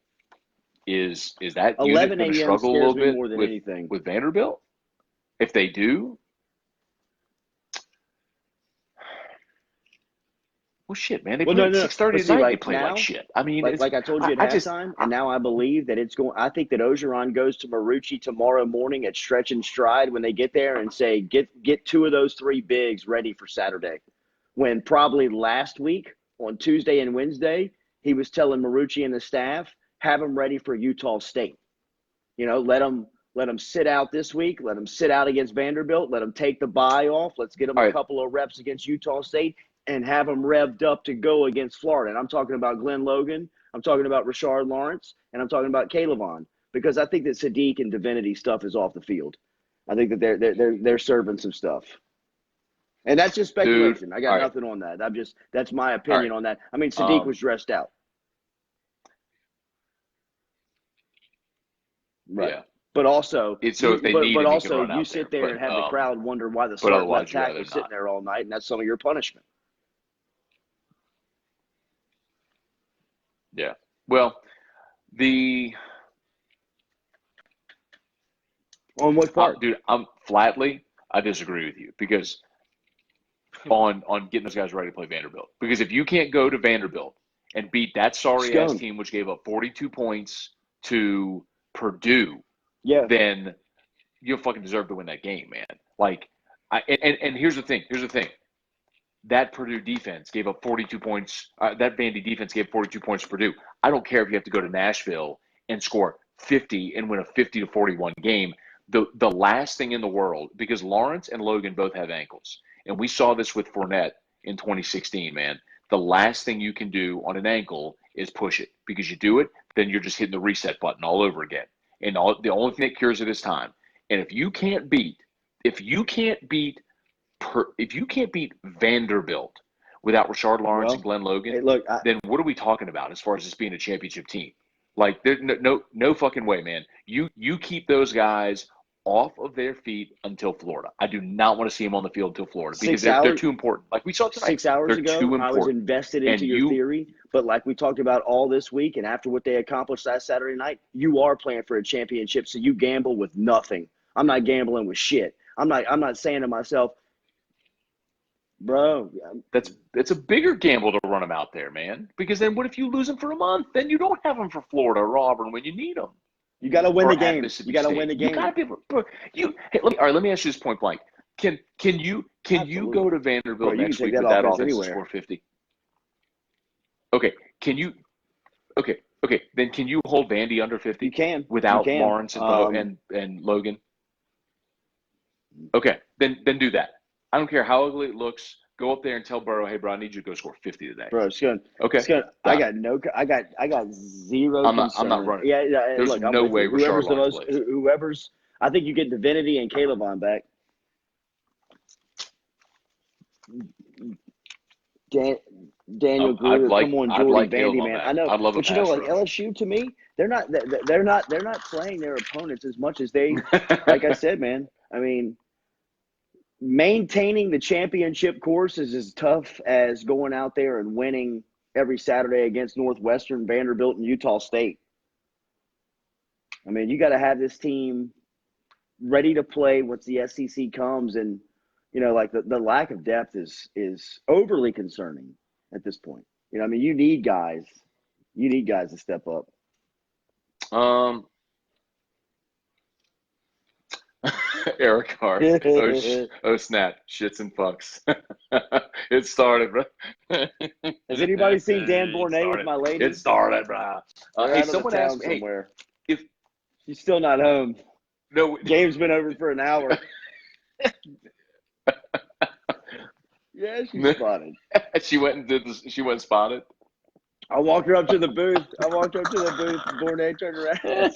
is that 11 unit going to a.m. struggle a little bit more than anything with Vanderbilt? If they do, well, shit, man. They played 6:30 tonight. They played like shit. I mean, like I told you at halftime, and now I believe that it's going. I think that Orgeron goes to Marucci tomorrow morning at Stretch and Stride when they get there and say, get 2 of those 3 bigs ready for Saturday. When probably last week on Tuesday and Wednesday, he was telling Marucci and the staff, have them ready for Utah State. You know, let them sit out this week. Let them sit out against Vanderbilt. Let them take the bye off. Let's get them a couple of reps against Utah State and have them revved up to go against Florida. And I'm talking about Glenn Logan. I'm talking about Rashard Lawrence. And I'm talking about Caleb Vaughn. Because I think that Sadiq and Divinity stuff is off the field. I think that they're serving some stuff. And that's just speculation. I got nothing on that. That's my opinion on that. I mean, Sadiq was dressed out. Right. Yeah. But also, you sit there and have the crowd wonder why the start left tackle was sitting there all night, and that's some of your punishment. Yeah. Well, on what part? Dude, I disagree with you because on getting those guys ready to play Vanderbilt. Because if you can't go to Vanderbilt and beat that sorry-ass team which gave up 42 points to Purdue, then you fucking deserve to win that game, man. Like, and here's the thing. That Purdue defense gave up 42 points. That Vandy defense gave 42 points to Purdue. I don't care if you have to go to Nashville and score 50 and win a 50-41 game. The last thing in the world, because Lawrence and Logan both have ankles, and we saw this with Fournette in 2016, man. The last thing you can do on an ankle is push it, because you do it, then you're just hitting the reset button all over again. And the only thing that cures it is time. And if you can't beat if you can't beat Vanderbilt without Rashard Lawrence and Glenn Logan, hey, look, then what are we talking about as far as this being a championship team? Like, there's no fucking way, man. You keep those guys off of their feet until Florida. I do not want to see them on the field until Florida because they're too important. Like we saw tonight. 6 hours they're ago, too important. I was invested into your theory, but like we talked about all this week, and after what they accomplished last Saturday night, you are playing for a championship, so you gamble with nothing. I'm not gambling with shit. I'm not saying to myself, bro. It's a bigger gamble to run them out there, man. Because then what if you lose them for a month? Then you don't have them for Florida or Auburn when you need them. You got to win the game. You got to win the game. You got to be able to. Hey, let me ask you this point blank. Can you go to Vanderbilt next week with that offense to score 50? Okay. Okay. Then can you hold Vandy under 50? You can without Lawrence and Logan. Okay. Then do that. I don't care how ugly it looks. Go up there and tell Burrow, hey, bro, I need you to go score 50 today. Bro, it's going. Okay. I got zero. I'm not running. Yeah. There's look, no way whoever's Rashard the Lawrence most. plays. Whoever's. I think you get Divinity and Caleb on back. Daniel Gruder, come on, Jordy, Vandy, man. I know, I'd love but you know, like LSU to me, they're not playing their opponents as much as they. Like I said, man. I mean. Maintaining the championship course is as tough as going out there and winning every Saturday against Northwestern, Vanderbilt, and Utah State. I mean, you got to have this team ready to play once the SEC comes, and you know, like the lack of depth is overly concerning at this point. You know, I mean, you need guys to step up. Eric Hart. Oh snap! Shits and fucks. It started, bro. Has anybody seen Dan Bournet with my lady? It started, bro. Hey, someone asked me somewhere. If she's still not home. No, Gabe's been over for an hour. Yeah, she's spotted. She went and spotted. I walked her up to the booth. Bournet turned around.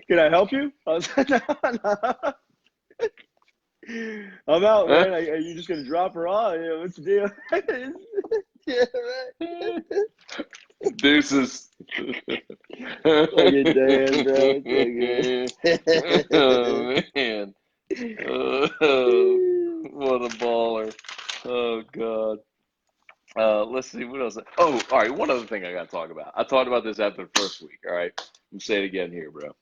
Can I help you? I was like, no. I'm out, man. Are you just gonna drop her off? Yeah, what's the deal? Yeah, right. Deuces. Look at Dan, bro. Oh man. What a baller. Oh God. Let's see what else. Oh, all right. One other thing I got to talk about. I talked about this after the first week. All right. I'm say it again here, bro.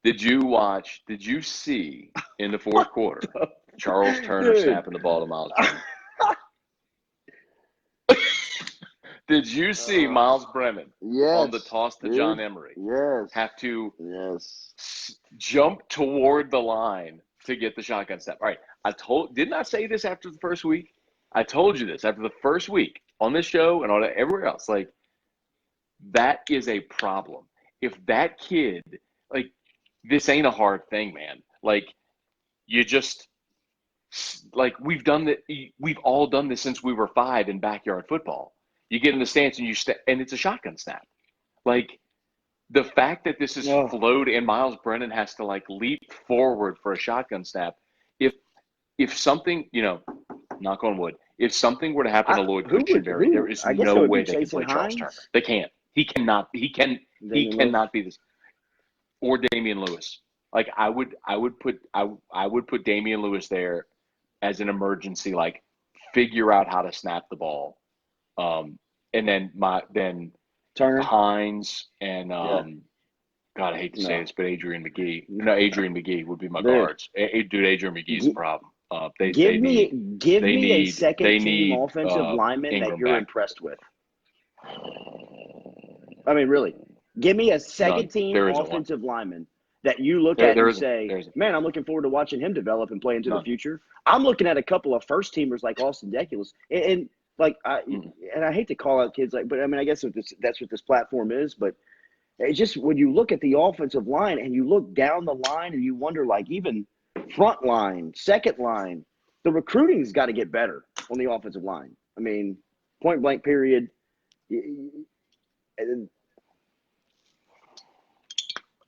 Did you see in the fourth quarter Charles Turner snapping the ball to Miles Brennan? Did you see Miles Brennan on the toss to John Emery have to jump toward the line to get the shotgun snap? All right. Didn't I say this after the first week? I told you this after the first week on this show and on everywhere else. Like, that is a problem. If that kid, like, this ain't a hard thing, man. Like, you just, like, we've all done this since we were 5 in backyard football. You get in the stance and and it's a shotgun snap. Like, the fact that this is flowed and Miles Brennan has to, like, leap forward for a shotgun snap. If something, you know, knock on wood, if something were to happen to Lloyd Cushenberry, there is no way they can play Charles Turner. They can't. He cannot be this. Or Damian Lewis. Like, I would put Damian Lewis there as an emergency, like, figure out how to snap the ball. And then Turner, Hines, and God, I hate to say this, but Adrian McGee. No, Adrian McGee would be my guards. Dude, Adrian McGee's a problem. Give me a second team offensive lineman Ingram that you're impressed with. I mean, really, give me a second team offensive lineman that you look at and say, man, I'm looking forward to watching him develop and play into the future. I'm looking at a couple of first teamers like Austin Deculus, and I hate to call out kids but I mean, I guess that's what this platform is, but it's just when you look at the offensive line and you look down the line and you wonder, like, even front line, second line, the recruiting's got to get better on the offensive line. I mean, point blank period. I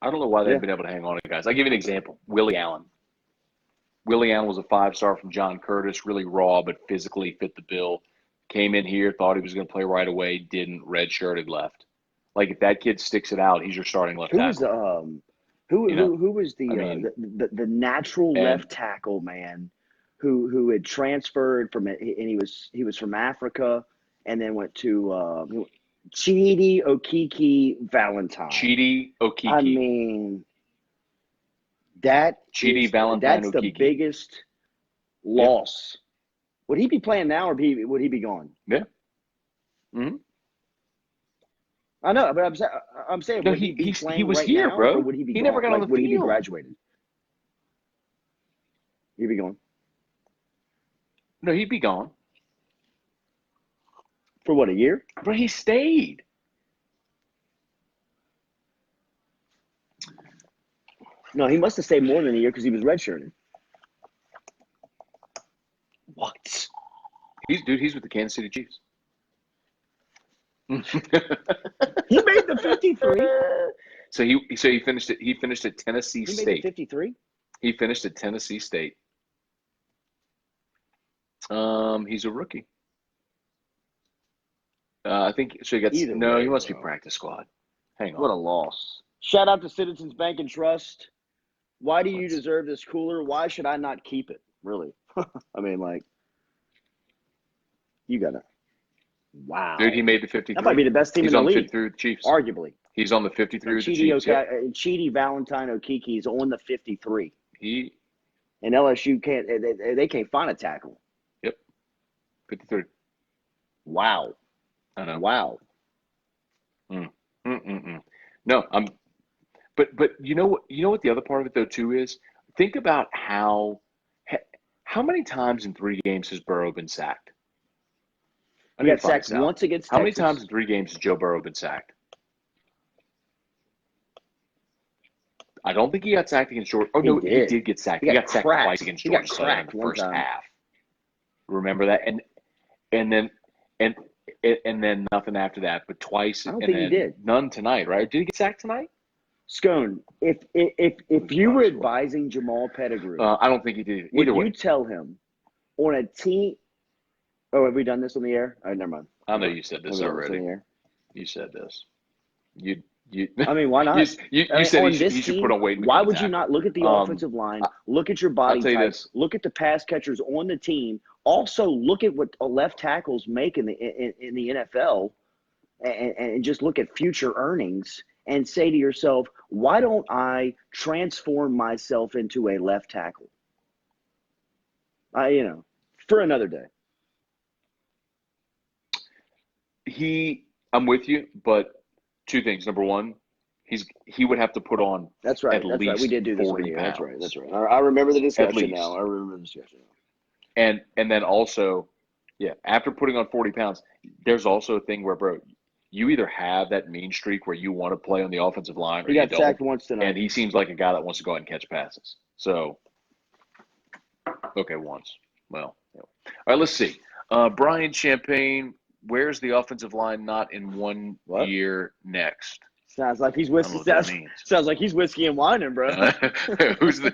don't know why they've been able to hang on to guys. I'll give you an example. Willie Allen. Willie Allen was a 5-star from John Curtis, really raw, but physically fit the bill. Came in here, thought he was going to play right away, didn't, redshirted, left. Like, if that kid sticks it out, he's your starting left tackle. Who was the natural and- left tackle, man, who had transferred from it, and he was from Africa and then went to Chidi Okiki Valentine. Chidi Okiki. I mean, that's Valentine the Okiki. biggest loss. Yep. Would he be playing now, or would he be gone? Yeah. Mm-hmm. I know, but I'm saying, no, would he be playing he was right here, now, bro. or would he be he gone? never got on the would field. He be graduated? He'd be gone. No, he'd be gone. For what, a year? Bro, he stayed. No, he must have stayed more than a year because he was redshirted. What? He's with the Kansas City Chiefs. He made the 53. So he finished it. He finished at Tennessee State. He made the 53. He finished at Tennessee State. He's a rookie. I think so. He must be practice squad. Hang on. What a loss! Shout out to Citizens Bank and Trust. Why do you deserve this cooler? Why should I not keep it? Really? I mean, like, you gotta. Wow, dude, he made the 53. That might be the best team in the league. He's on the 53 with the Chiefs. Arguably. He's on the 53 with the Chiefs. Chidi Valentine Okiki is on the 53. And LSU can't find a tackle. Yep. 53. Wow. I know. Wow. No, but you know what the other part of it though too is? Think about how many times in 3 games has Burrow been sacked? He got sacked once against Texas. How many times in 3 games has Joe Burrow been sacked? I don't think he got sacked against Jordy. Oh, no, he did get sacked. He got sacked twice against Jordy in the first half. Remember that? And then nothing after that, but twice. I don't think he did. None tonight, right? Did he get sacked tonight? Scone, if you were advising Jamal Pettigrew, I don't think he did. Would you tell him on a team? Oh, have we done this on the air? All right, never mind. I know you said this already. You said this. I mean, why not? You said he should put on weight. Why would you not look at the offensive line, look at your body types, look at the pass catchers on the team, also look at what left tackles make in the NFL, and just look at future earnings and say to yourself, why don't I transform myself into a left tackle? For another day. I'm with you, but 2 things. Number one, he would have to put on that's right. At that's least right. We did do this 40 pounds. Pounds. That's right. I remember the discussion now. I remember the discussion now. And then also, after putting on 40 pounds, there's also a thing where, bro, you either have that mean streak where you want to play on the offensive line, or he got sacked once tonight, and he seems like a guy that wants to go out and catch passes. So, okay, once. Well, all right. Let's see. Brian Champagne. Where's the offensive line not in 1 year next? Sounds like he's whiskey. Sounds like he's whiskey and whining, bro. Who's the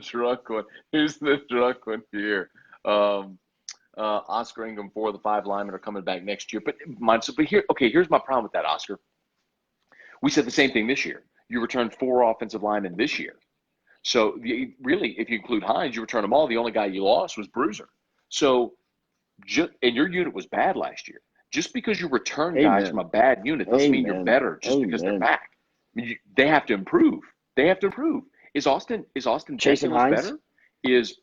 drunk one? Who's the drunk one here? Oscar Ingham, 4 of the 5 linemen are coming back next year. But here's my problem with that, Oscar. We said the same thing this year. You returned 4 offensive linemen this year. So really, if you include Hines, you return them all. The only guy you lost was Bruiser. So, and your unit was bad last year. Just because you return guys from a bad unit doesn't mean you're better just because they're back. I mean, they have to improve. Is Austin Jason Hines better? Is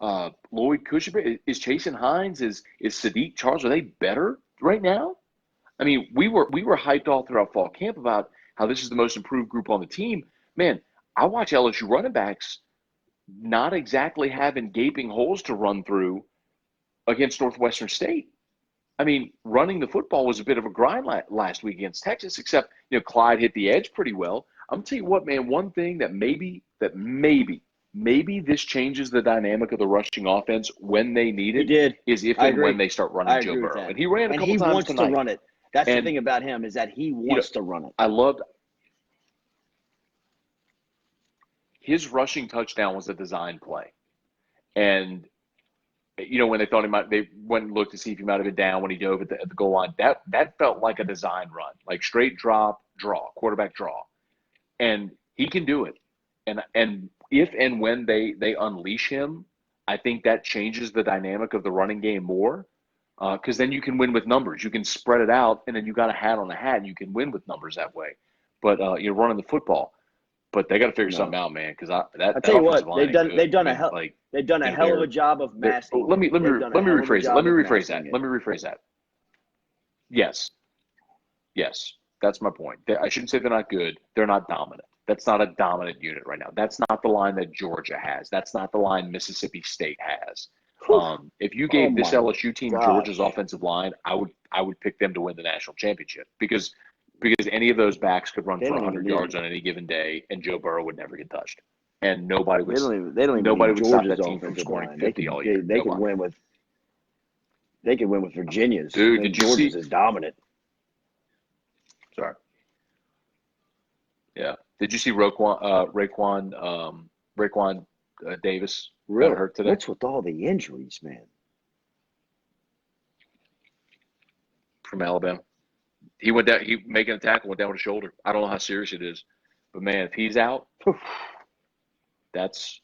Lloyd Cushenberry? Is Jason Hines? Is Sadiq Charles? Are they better right now? I mean, we were hyped all throughout fall camp about how this is the most improved group on the team. Man, I watch LSU running backs not exactly having gaping holes to run through against Northwestern State. I mean, running the football was a bit of a grind last week against Texas, except, Clyde hit the edge pretty well. I'm telling you what, man, one thing that maybe this changes the dynamic of the rushing offense when they need it is if and when they start running Joe Burrow. And he ran a couple times tonight. And he wants to run it. That's the thing about him, is that he wants to run it. I loved his rushing touchdown was a design play. And, when they thought they went and looked to see if he might have been down when he dove at the goal line. That felt like a design run, like straight drop, draw, quarterback draw. And he can do it. And if and when they unleash him, I think that changes the dynamic of the running game more. Because then you can win with numbers. You can spread it out, and then you got a hat on a hat, and you can win with numbers that way. But you're running the football. But they got to figure something out, man. Because I tell you what, they've done a hell of a job of masking. Let me rephrase it. Let me rephrase that. Yes, that's my point. I shouldn't say they're not good. They're not dominant. That's not a dominant unit right now. That's not the line that Georgia has. That's not the line Mississippi State has. If you gave this LSU team Georgia's offensive line, I would pick them to win the national championship because any of those backs could run for 100 yards on any given day, and Joe Burrow would never get touched, and nobody would stop that team from scoring 50 all year. They could win with Virginia's. Dude, did you Georgia's see? Is dominant. Sorry. Yeah. Did you see Raekwon Davis Really got hurt today? What's with all the injuries, man? From Alabama. He went down. He making a tackle, went down with a shoulder. I don't know how serious it is, but man, if he's out, that's.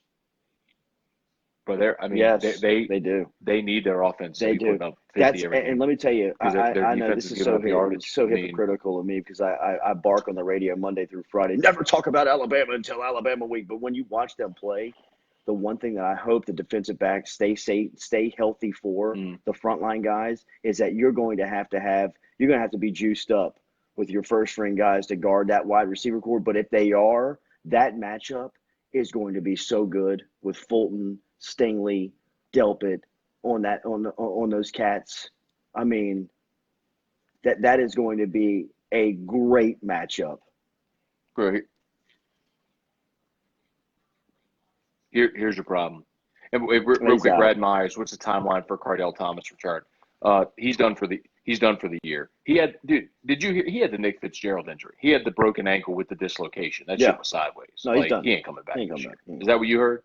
But yes, they do. They need their offense. They do. And let me tell you, I know this is so hypocritical of me because I bark on the radio Monday through Friday. Never talk about Alabama until Alabama week. But when you watch them play, the one thing that I hope the defensive backs stay healthy for the frontline guys is that you're going to have to be juiced up with your first string guys to guard that wide receiver core. But if they are, that matchup is going to be so good with Fulton, Stingley, Delpit on those cats. I mean, that is going to be a great matchup. Great. Here's your problem. And real quick, Brad Myers, what's the timeline for Cardell Thomas' return? He's done for the year. He had he had the Nick Fitzgerald injury. He had the broken ankle with the dislocation. That shit was sideways. No, he's done. He ain't coming back. Is that what you heard?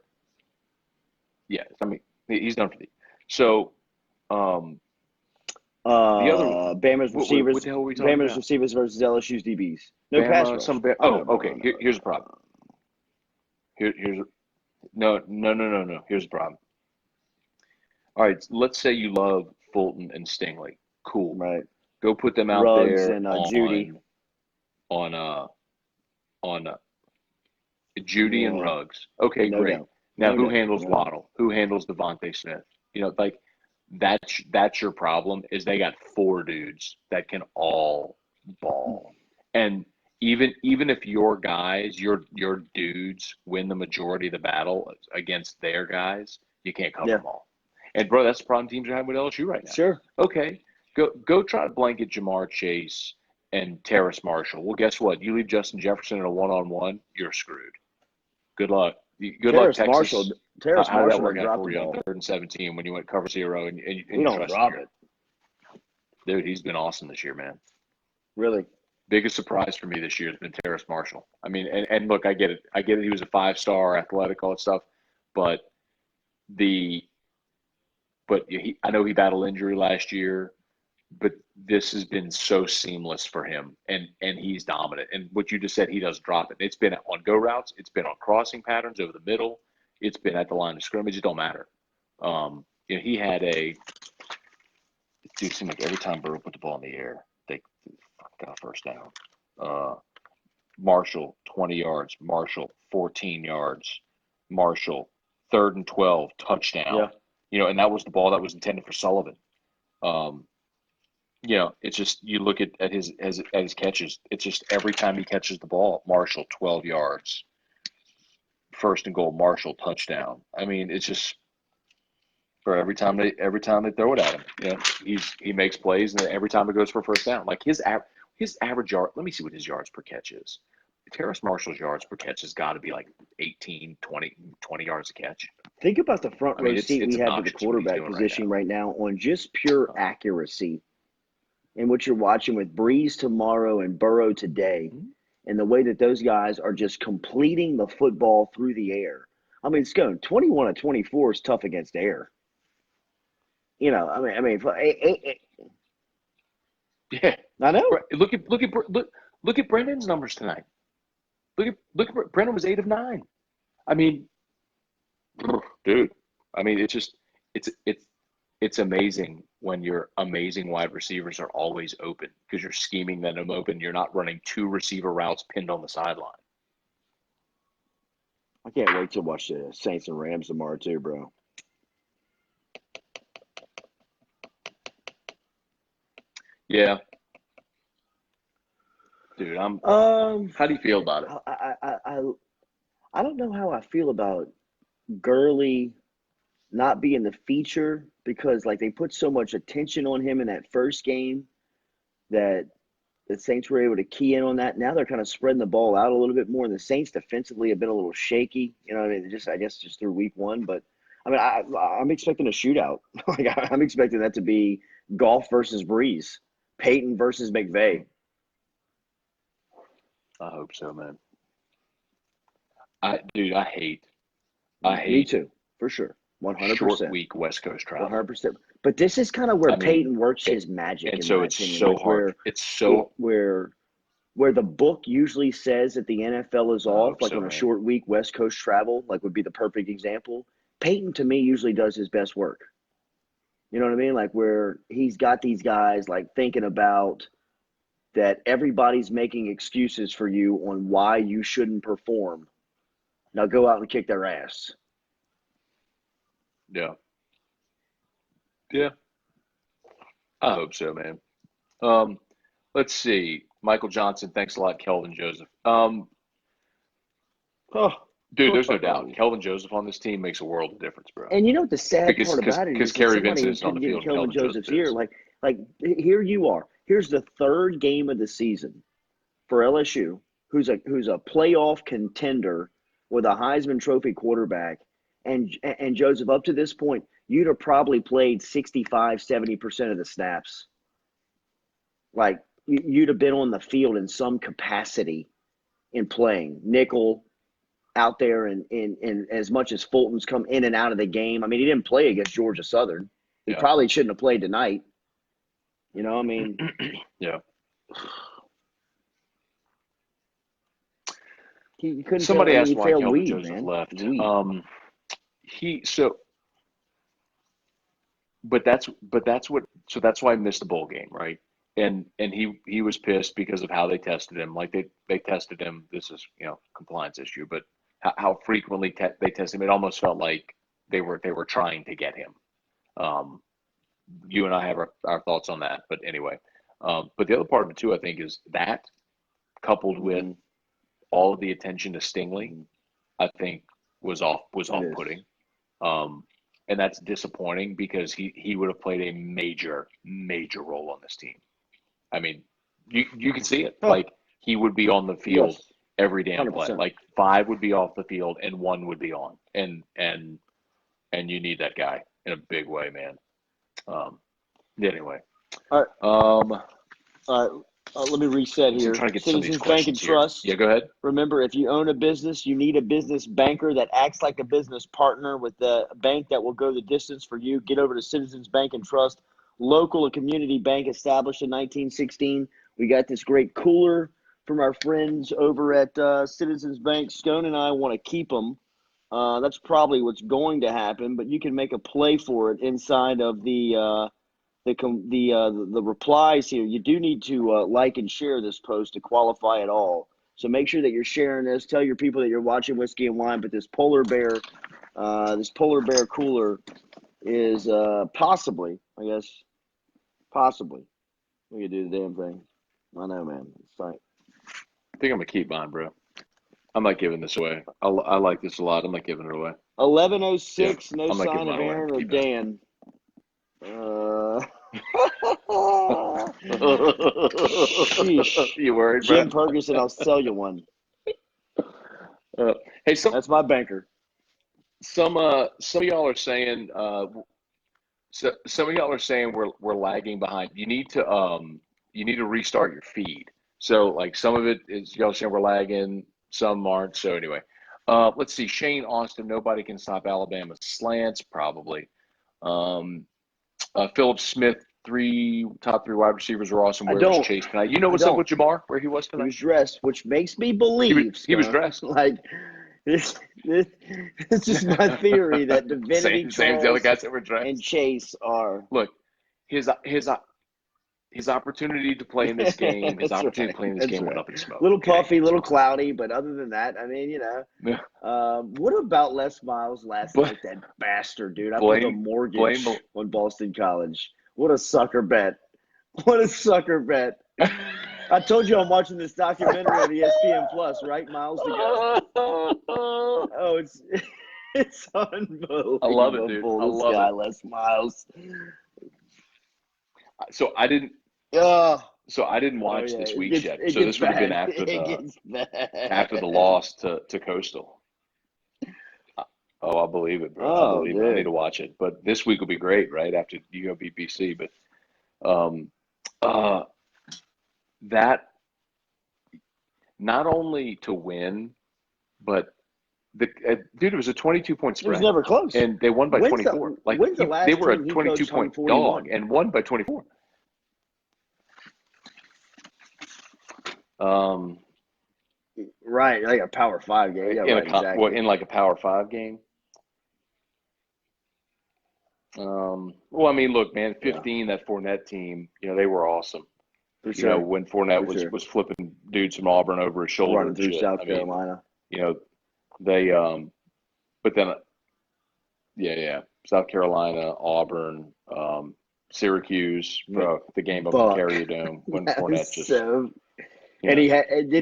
Yeah, I mean, he's done for the year. So, the other Bama's receivers. What the hell are we talking about? Bama's receivers versus LSU's DBs. No pass rush. Okay. Here's the problem. No. Here's the problem. All right, let's say you love Fulton and Stingley. Cool. Right. Go put them out Ruggs there and Judy. On Judy and Ruggs. Okay, great. Doubt. Now who handles Waddle? Who handles Devontae Smith? That's your problem is they got 4 dudes that can all ball. And even if your guys, your dudes win the majority of the battle against their guys, you can't cover them all. And bro, that's the problem teams are having with LSU right now. Sure. Okay. Go try to blanket Jamar Chase and Terrace Marshall. Well, guess what? You leave Justin Jefferson in a one-on-one, you're screwed. Good luck. Good luck, Texas. Terrace Marshall worked out dropped for the you on ball. 3rd and 17 when you went cover 0 and we don't drop it. Dude, he's been awesome this year, man. Really. Biggest surprise for me this year has been Terrace Marshall. I mean, and look, I get it. He was a 5-star, athletic, all that stuff, but I know he battled injury last year, but this has been so seamless for him, and he's dominant. And what you just said, he doesn't drop it. It's been on go routes. It's been on crossing patterns over the middle. It's been at the line of scrimmage. It don't matter. He had it seemed like every time Burrow put the ball in the air, they got a first down. Marshall, 20 yards. Marshall, 14 yards. Marshall, 3rd and 12, touchdown. Yeah. And that was the ball that was intended for Sullivan. It's just you look at his catches. It's just every time he catches the ball, Marshall 12 yards, 1st and goal, Marshall touchdown. I mean, it's just for every time they throw it at him, he makes plays, and every time it goes for a first down. Like his average yard. Let me see what his yards per catch is. Terrace Marshall's yards per catch has got to be like 18, 20 yards a catch. Think about the front row seat we have to the quarterback position right now on just pure accuracy. And what you're watching with Breeze tomorrow and Burrow today, and the way that those guys are just completing the football through the air. I mean, Scone, 21 of 24 is tough against air. You know, Yeah, I know. look at Brendan's numbers tonight. Look at Brendan was 8 of 9. I mean, dude. I mean, it's amazing when your amazing wide receivers are always open because you're scheming them open. You're not running 2 receiver routes pinned on the sideline. I can't wait to watch the Saints and Rams tomorrow too, bro. Yeah. Dude, how do you feel about it? I don't know how I feel about Gurley not being the feature because like they put so much attention on him in that first game that the Saints were able to key in on that. Now they're kind of spreading the ball out a little bit more, and the Saints defensively have been a little shaky. You know what I mean? I guess just through week 1, but I mean I'm expecting a shootout. Like I'm expecting that to be Goff versus Breeze, Peyton versus McVay. I hope so, man. I hate Me too, for sure. 100%. Short week West Coast travel. 100%. But this is kind of where Peyton works his magic. And so it's so hard. It's so where the book usually says that the NFL is off, like on a short week West Coast travel, like would be the perfect example. Peyton to me usually does his best work. You know what I mean? Like where he's got these guys like thinking about that everybody's making excuses for you on why you shouldn't perform. Now go out and kick their ass. Yeah. Yeah. I hope so, man. Let's see. Michael Johnson, thanks a lot, Kelvin Joseph. Dude, there's no doubt. Kelvin Joseph on this team makes a world of difference, bro. And you know what the sad part about it is? Because Kerry Vincent is on the field. Kelvin Joseph's here. Like here you are. Here's the 3rd game of the season for LSU, who's a playoff contender with a Heisman Trophy quarterback. And Joseph, up to this point, you'd have probably played 65, 70% of the snaps. Like, you'd have been on the field in some capacity in playing. Nickel out there, and as much as Fulton's come in and out of the game. I mean, he didn't play against Georgia Southern. He probably shouldn't have played tonight. You know, I mean. Yeah. He couldn't. Somebody asked why Kelvin Weed, Joseph man. left. That's why I missed the bowl game, right? And he was pissed because of how they tested him. Like they tested him. This is compliance issue, but how frequently they tested him. It almost felt like they were trying to get him. You and I have our thoughts on that, but anyway. But the other part of it too, I think, is that coupled with all of the attention to Stingley, I think was off-putting. And that's disappointing because he would have played a major role on this team. I mean, you can see it. Like he would be on the field every damn play. Like 5 would be off the field and 1 would be on. And you need that guy in a big way, man. Anyway. All right. Let me reset here. Trying to get Citizens Bank and Trust. Yeah, go ahead. Remember, if you own a business, you need a business banker that acts like a business partner with the bank that will go the distance for you. Get over to Citizens Bank and Trust, local and community bank established in 1916. We got this great cooler from our friends over at Citizens Bank. Stone and I want to keep them. That's probably what's going to happen, but you can make a play for it inside of the replies here. You do need to like and share this post to qualify at all. So make sure that you're sharing this. Tell your people that you're watching Whiskey and Wine. But this polar bear cooler is possibly. We could do the damn thing. I know, man. It's like. I think I'm gonna keep mine, bro. I'm not giving this away. I like this a lot. I'm not giving it away. 11:06. No I'm not sign giving of mine away. Aaron or Keep Dan. Sheesh. You worried, bro? Jim Ferguson, I'll sell you one. Hey, that's my banker. Some of y'all are saying we're lagging behind. You need to restart your feed. So, like, some of it is y'all saying we're lagging, some aren't. So, anyway, let's see. Shane Austin, nobody can stop Alabama's slants, probably. Philip Smith, top three wide receivers were awesome. Where was Chase tonight? You know what's up with Jamar, where he was He tonight? was dressed, which makes me believe he was dressed. Like this is my theory that Divinity same as the other guys that were dressed. and Chase are. Look, his opportunity to play in this game, his opportunity to play in this game went up in smoke. Little puffy, little cloudy, but other than that, I mean, what about Les Miles last night? That bastard, dude. I put a mortgage on Boston College. What a sucker bet. What a sucker bet. I told you I'm watching this documentary on ESPN Plus, right? Miles to go. Oh, it's unbelievable. I love it, dude. I love it. Les Miles. So I didn't watch this week yet. So this would have been after the loss to Coastal. Oh, I believe it, bro. I believe it. I need to watch it. But this week will be great, right? After you go beat BC. But that not only to win, but dude, it was a 22-point spread. It was never close. And they won by 24. They were a 22-point dog and won by 24. Right, like a Power 5 game. Yeah, in like a Power 5 game. Well, I mean, look, man, 15, that Fournette team, they were awesome. For sure. When Fournette was flipping dudes from Auburn over his shoulder. Running through South Carolina. They, but then, South Carolina, Auburn, Syracuse, bro, the game up at Carrier Dome when Fournette just. And did he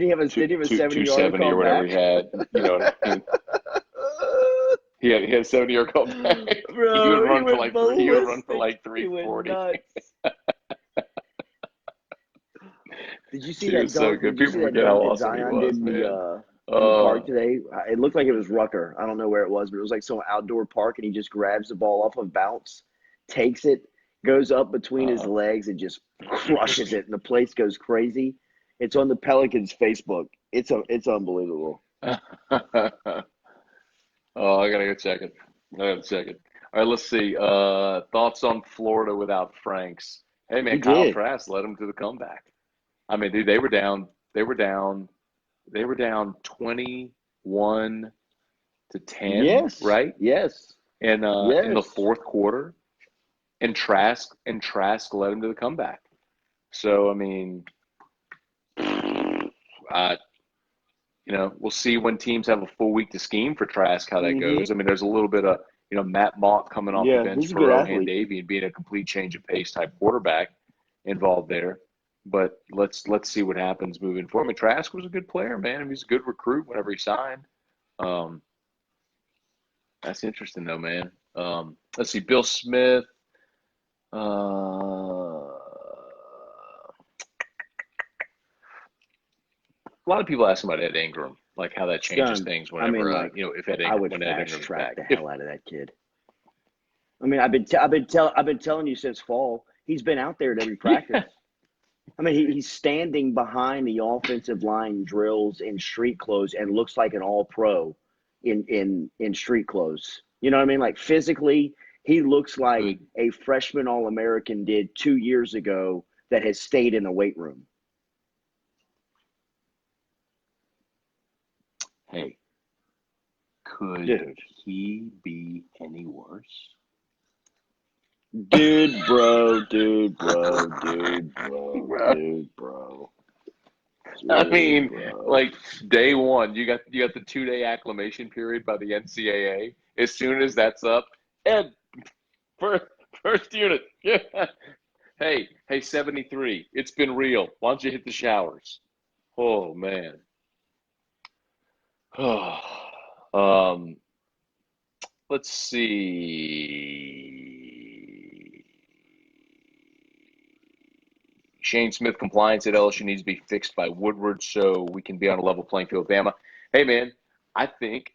have a 70-yard or whatever he had? You know what I mean? He had a 70-yard call back. Bro, he would run for like 340. Did you see that? Was so good. People forget how awesome he was, man. In the park today. It looked like it was Rucker. I don't know where it was, but it was like some outdoor park, and he just grabs the ball off of bounce, takes it, goes up between his legs, and just crushes it, and the place goes crazy. It's on the Pelicans Facebook. It's unbelievable. I gotta go check it. All right, let's see. Thoughts on Florida without Franks? Hey man, Kyle Trask led them to the comeback. I mean, dude, they were down 21-10. Yes. Right? Yes. And in the fourth quarter, and Trask led them to the comeback. So I mean, we'll see when teams have a full week to scheme for Trask how that goes. I mean, there's a little bit of Matt Mock coming off the bench for Rohan Davey and being a complete change of pace type quarterback involved there. But let's see what happens moving forward. I mean, Trask was a good player, man. I mean, he's a good recruit whenever he signed. That's interesting though, man. Let's see, Bill Smith. A lot of people ask about Ed Ingram, like how that changes things whenever, if Ed Ingram, when Ed Ingram's back. The hell out of that kid. I mean, I've been telling you since fall. He's been out there at every practice. I mean, he's standing behind the offensive line drills in street clothes and looks like an all-pro in street clothes. You know what I mean? Like physically, he looks like a freshman All-American did 2 years ago that has stayed in the weight room. Hey, could he be any worse? Dude, bro. I mean, like day one, you got the 2-day acclimation period by the NCAA. As soon as that's up, Ed, first unit. Yeah. Hey, 73. It's been real. Why don't you hit the showers? Oh man. Let's see. Shane Smith compliance at LSU needs to be fixed by Woodward so we can be on a level playing field with Bama. Hey, man, I think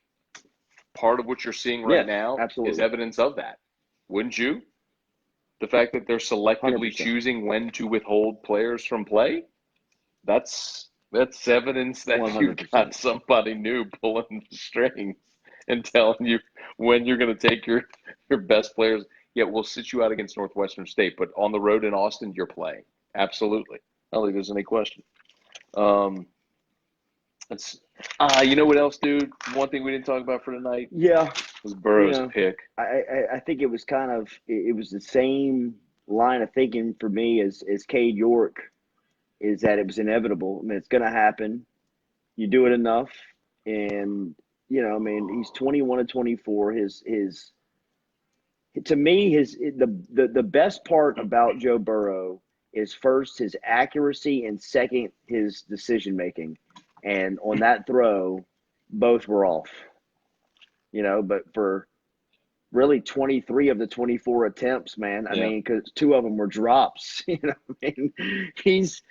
part of what you're seeing right now is evidence of that. Wouldn't you? The fact that they're selectively 100%. choosing when to withhold players from play? That's evidence that you 100%. got somebody new pulling the strings and telling you when you're going to take your best players. Yeah, we'll sit you out against Northwestern State, but on the road in Austin, you're playing. Absolutely. I don't think there's any question. You know what else, dude? One thing we didn't talk about for tonight Yeah, was Burrow's you know, pick. I think it was it was the same line of thinking for me as Cade York, is that it was inevitable. I mean, it's going to happen. You do it enough, and I mean, he's 21 and 24. To me, the best part about Joe Burrow is, first, his accuracy, and second, his decision making. And on that throw, both were off. But for really 23 of the 24 attempts, man, I mean, because 2 of them were drops. I mean, he's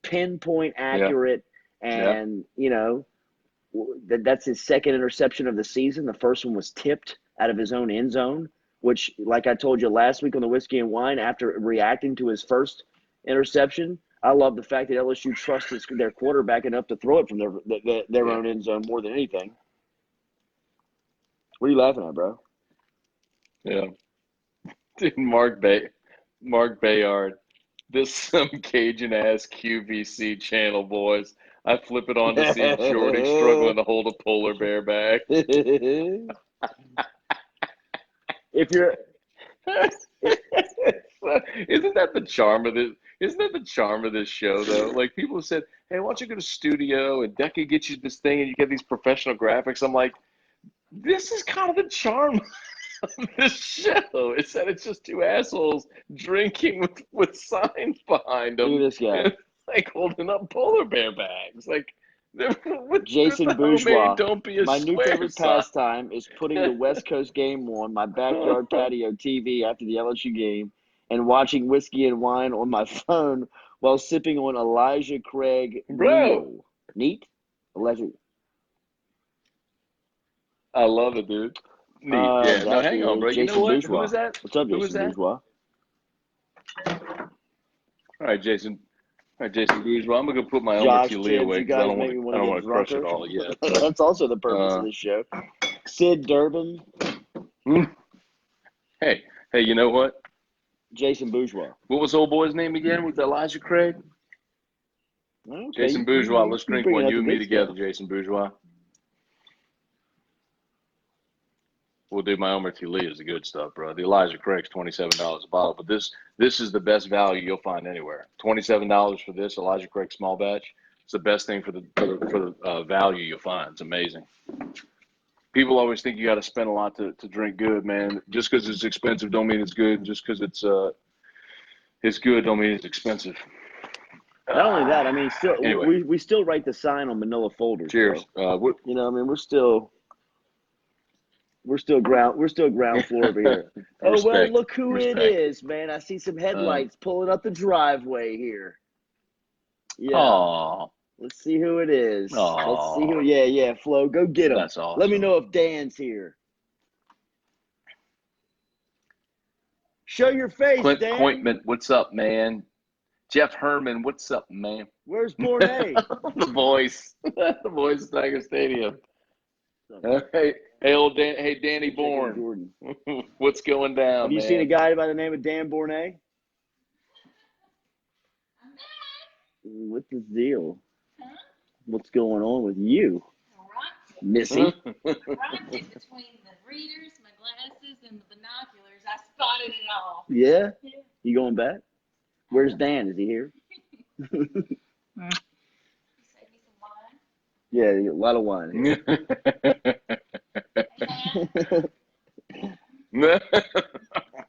pinpoint accurate, and that's his second interception of the season. The first one was tipped out of his own end zone, which, like I told you last week on the Whiskey and Wine, after reacting to his first interception, I love the fact that LSU trusts their quarterback enough to throw it from their own end zone more than anything. What are you laughing at, bro? Yeah. Dude, Mark Bayard, this some Cajun-ass QVC channel, boys. I flip it on to see Jordy struggling to hold a polar bear back. If you're Isn't that the charm of this? Isn't that the charm of this show, though? Like, people have said, hey, why don't you go to studio and Deca get you this thing and you get these professional graphics. I'm like, this is kind of the charm of this show. It's that it's just 2 assholes drinking with signs behind them. Look at this guy. And, like, holding up polar bear bags. Like, with Jason the Bourgeois. homemade "Don't be a My new square" favorite sign. pastime is putting the West Coast game on my backyard patio TV after the LSU game and watching Whiskey and Wine on my phone while sipping on Elijah Craig. Bro. Neat? Elijah. I love it, dude. Neat. Yeah. No, hang on, bro. Jason You know what? Bourgeois. Who is that? What's up, Who Jason Bourgeois? All right, Jason. Bourgeois. I'm gonna go put my Josh Elmer T. Lee away you because I guys don't make me want want to to crush get it drunker. all yet. That's also the purpose of this show. Sid Durbin. Hey, you know what? Jason Bourgeois. What was old boy's name again? Was Elijah Craig? Okay, Jason Bourgeois. Let's drink one, you and me together, Jason Bourgeois. We'll do my Elmer T. Lee is the good stuff, bro. The Elijah Craig's $27 a bottle, but this is the best value you'll find anywhere. $27 for this Elijah Craig small batch. It's the best thing for the value you'll find. It's amazing. People always think you got to spend a lot to drink good, man. Just because it's expensive don't mean it's good. Just because it's good don't mean it's expensive. Not only that, I mean, still anyway. we still write the sign on manila folders. Cheers. I mean, we're still ground floor over here. Oh, well, look who it is, man. I see some headlights pulling up the driveway here. Yeah. Aww. Let's see who it is. Aww. Let's see who. Yeah, Flo, go get him. That's awesome. Let me know if Dan's here. Show your face, Clint Dan. Cointman, what's up, man? Jeff Herman, what's up, man? Where's Bournet? The voice at Tiger Stadium. Hey, old Dan. Hey, Danny Bourne. What's going down? Have you seen a guy by the name of Dan Bournet? What's the deal? Huh? What's going on with you, Missy? Right in between the readers, my glasses, and the binoculars, I spotted it all. Yeah? You going back? Where's Dan? Is he here? You save me some wine? Yeah, a lot of wine.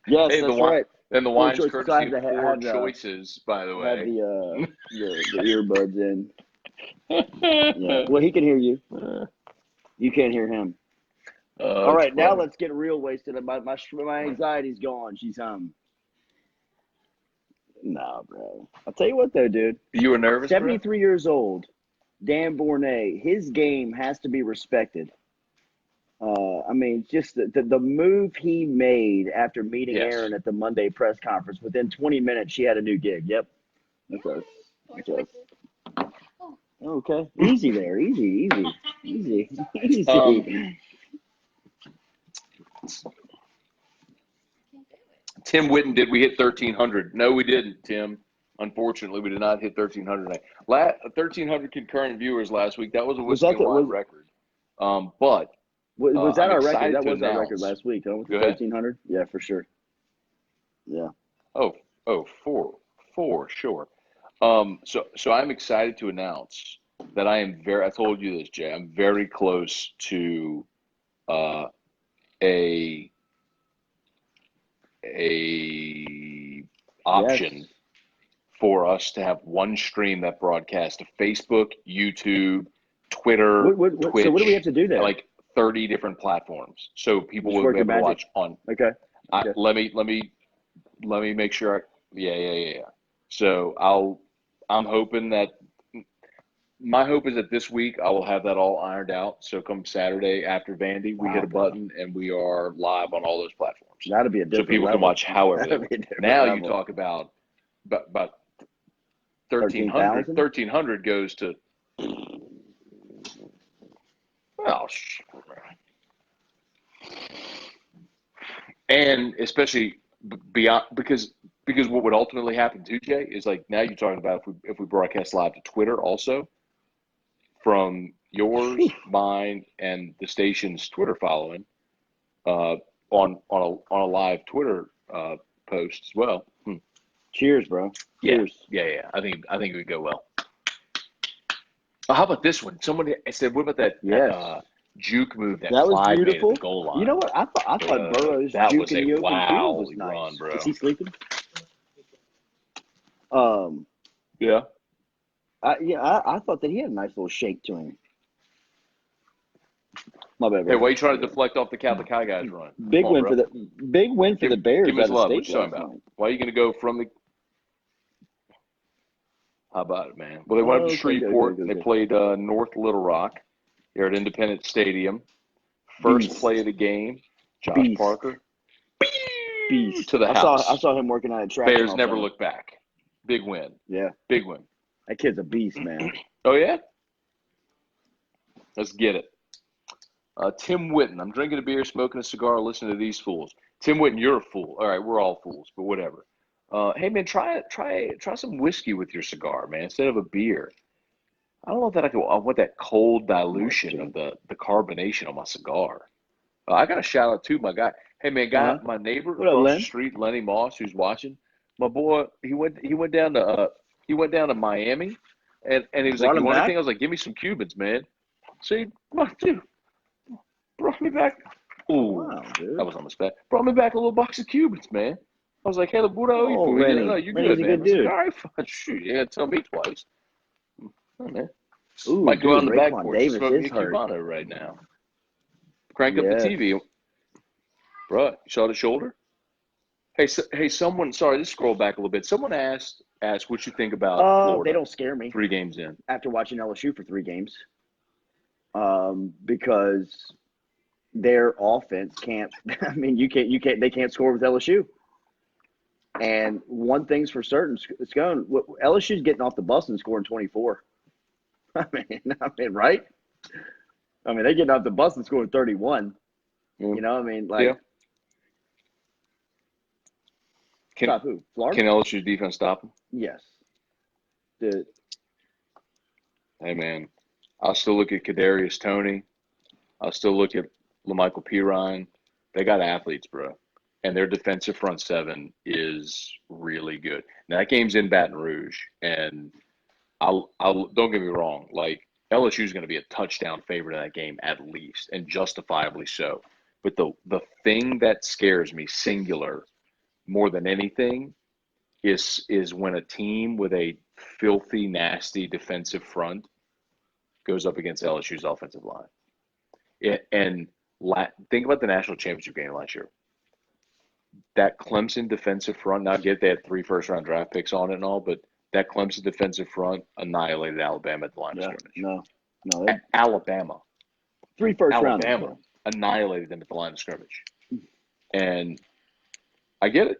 Yes, hey, that's right. And the wine's choices. courtesy of I Four had, Choices, by the way. Have the earbuds in. Yeah. Well, he can hear you. You can't hear him. All right, now let's get real wasted. My anxiety's gone. She's home. Nah, bro. I'll tell you what, though, dude. You were nervous, 73 years old, Dan Bournet, his game has to be respected. I mean, just the move he made after meeting Aaron at the Monday press conference. Within 20 minutes, she had a new gig. Yep. Okay. Four Okay. choices. Okay. Easy there. Easy. Easy. Easy. Um, Tim Witten, did we hit 1,300? No, we didn't, Tim. Unfortunately, we did not hit 1,300. 1,300 concurrent viewers last week. That was a Was that Whiskey and Wine record. But was that I'm our record? excited That to was our record announce. last week, huh? With the Go ahead. 1,300? Yeah, for sure. Yeah. For sure. So I'm excited to announce that I told you this, Jay. I'm very close to a option for us to have one stream that broadcasts to Facebook, YouTube, Twitter, Twitch. So what do we have to do there? Like 30 different platforms, so people Just will work be your able to magic. watch on. Okay. Let me make sure. Yeah. So I'm hoping that. My hope is that this week I will have that all ironed out. So come Saturday after Vandy, we hit a button and we are live on all those platforms. That'll be a different so people level. can watch however they That'll want. be a different Now level. you talk about 1,300. 1,300 goes to and especially beyond because what would ultimately happen too, Jay, is like now you're talking about if we broadcast live to Twitter also from yours, mine, and the station's Twitter following on a live Twitter post as well. Cheers, bro. Cheers. Yeah. I think it would go well. How about this one? Somebody said, "What about that juke move that was Clyde beautiful. made at the goal line?" You know what? I thought Burrow's that juke was in a the open field was wow nice. run, bro. Is he sleeping? Yeah. I thought that he had a nice little shake to him. My bad, bro. Hey, why are you trying to deflect off the Catholic High guys run? Big win for the Bears. Give me his out of love. state What you talking last about? night. Why are you going to go from the? How about it, man? Well, they went up to Shreveport. They played North Little Rock here at Independence Stadium. First play of the game. Josh Parker. Beast. To the house. I saw him working on a track. Bears never look back. Big win. Yeah. Big win. That kid's a beast, man. Oh, yeah? Let's get it. Tim Witten. I'm drinking a beer, smoking a cigar, listening to these fools. Tim Witten, you're a fool. All right, we're all fools, but whatever. Hey, man, try some whiskey with your cigar, man, instead of a beer. I don't know if I want that cold dilution of the carbonation on my cigar. I got a shout out to my guy. Hey, man, my neighbor across the street, Lenny Moss, who's watching. My boy, he went down to Miami, and he was like, "You want anything?" I was like, "Give me some Cubans, man." See, dude, brought me back. Ooh, wow, dude. That was on the spot. Brought me back a little box of Cubans, man. I was like, "Hey, what are you doing?" Lenny. No, you're Lenny's good, man. A good dude. Like, all right, fine. Shoot, you gotta tell me twice. Oh, man. Ooh, might go out in the back porch Davis smoking is a hurt. Cubano right now. Crank up the TV. Bro, you saw the shoulder? Hey, someone, sorry, just scroll back a little bit. Someone asked what you think about Florida. They don't scare me. 3 games in. After watching LSU for 3 games. Because their offense can't, they can't score with LSU. And one thing's for certain, LSU's getting off the bus and scoring 24. I mean, right? I mean, they're getting off the bus and scoring 31. You know, I mean, like. Yeah. Stop who? Florida? Can LSU's defense stop them? Yes. Hey, man, I'll still look at Kadarius Toney. I'll still look at LaMichael Pirine. They got athletes, bro. And their defensive front seven is really good. Now, that game's in Baton Rouge, and I'll don't get me wrong, like LSU is going to be a touchdown favorite in that game at least, and justifiably so. But the thing that scares me, singular, more than anything, is when a team with a filthy, nasty defensive front goes up against LSU's offensive line. Think about the national championship game last year. That Clemson defensive front, now I get they had 3 first-round draft picks on it and all, but that Clemson defensive front annihilated Alabama at the line of scrimmage. No. Alabama. 3 first-round. Alabama annihilated them at the line of scrimmage. And I get it.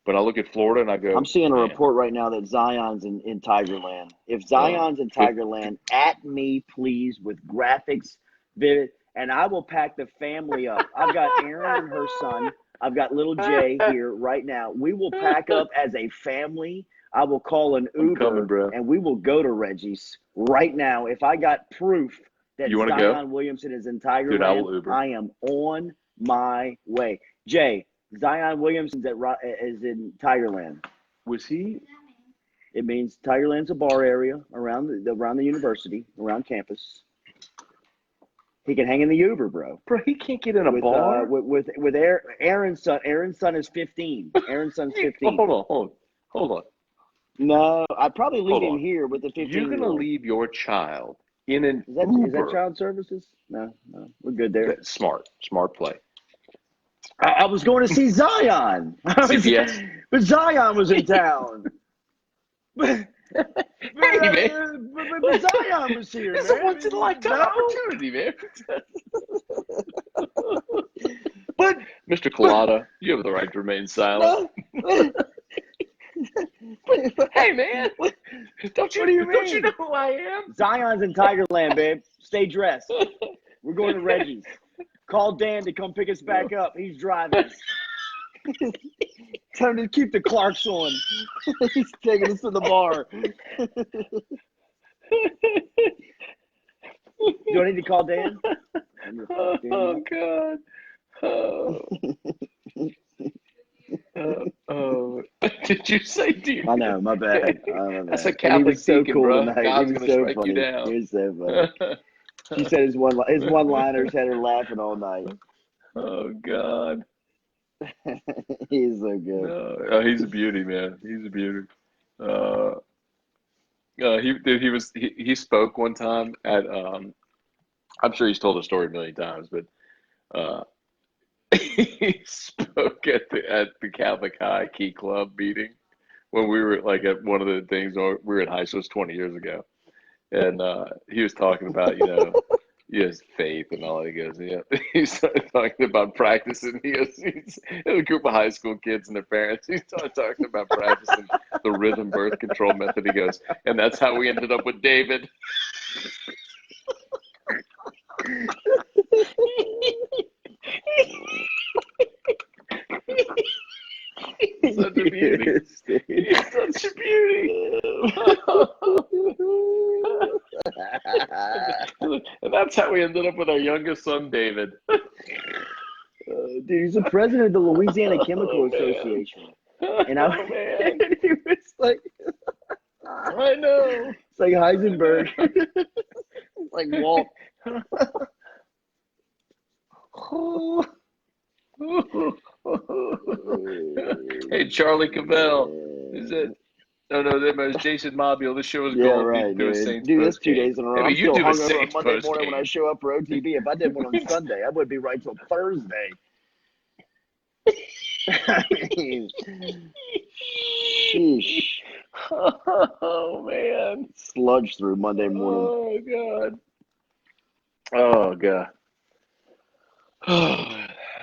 But I look at Florida and I go, I'm seeing a man, report right now that Zion's in Tigerland. If Zion's in Tigerland, at me, please, with graphics, vivid, and I will pack the family up. I've got Aaron and her son. I've got little Jay here right now. We will pack up as a family. I will call an Uber, coming, bro. and we will go to Reggie's right now. If I got proof that You wanna Zion go? Williamson is in Dude, I will Tigerland, Uber. I am on my way. Jay, Zion Williamson is in Tigerland. Was he? It means Tigerland's a bar area around the university, around campus. He can hang in the Uber, bro. Bro, he can't get in a bar. With Aaron's son. Aaron's son is 15. Aaron's son's 15. Hold on. No, I'd probably leave Hold him on. here with the 15. You're gonna leave your child in an Is that Uber? child services? No, we're good there. That's smart play. I was going to see Zion. CPS. But Zion was in town. But Zion was here. It's man. a once in a lifetime opportunity, man. But Mr. Culotta, you have the right to remain silent. Hey, man, don't you know who I am? Zion's in Tigerland, babe. Stay dressed. We're going to Reggie's. Call Dan to come pick us back up. He's driving. Tell him to keep the Clarks on. He's taking us to the bar. Do I need to call Dan? Oh, God. Oh. Did you say dear? I know, my bad. That's a And he Catholic was so deacon, cool bro. tonight. God's He was going to so strike funny. you down. He was so funny. He said his one-liners had her laughing all night. Oh, God. He's so good. Oh, he's a beauty, man. He's a beauty. He spoke one time at I'm sure he's told the story a million times, but he spoke at the Catholic High Key Club meeting when we were like at one of the things. We were in high school, 20 years ago, and he was talking about his faith and all. He goes, yeah. He started talking about practicing. He goes, he's a group of high school kids and their parents. He started talking about practicing the rhythm birth control method. He goes, and that's how we ended up with David. He's such a beauty. He's such a beauty. And that's how we ended up with our youngest son, David. Dude, he's the president of the Louisiana Chemical Association. And and he was like, I know. It's like Heisenberg. It's like Walt. Hey, Charlie Cavell. Is it? No, that was Jason Mobile. This show was gold. Right, do a dude. Saints Dude, that's 2 post-game. days in a row. Hey, I'm you still do a hungover on Saints Monday morning when I post-game. show up for OTB. If I did one on Sunday, I wouldn't be right till Thursday. I mean, sheesh. Oh, man. Sludge through Monday morning. Oh, God.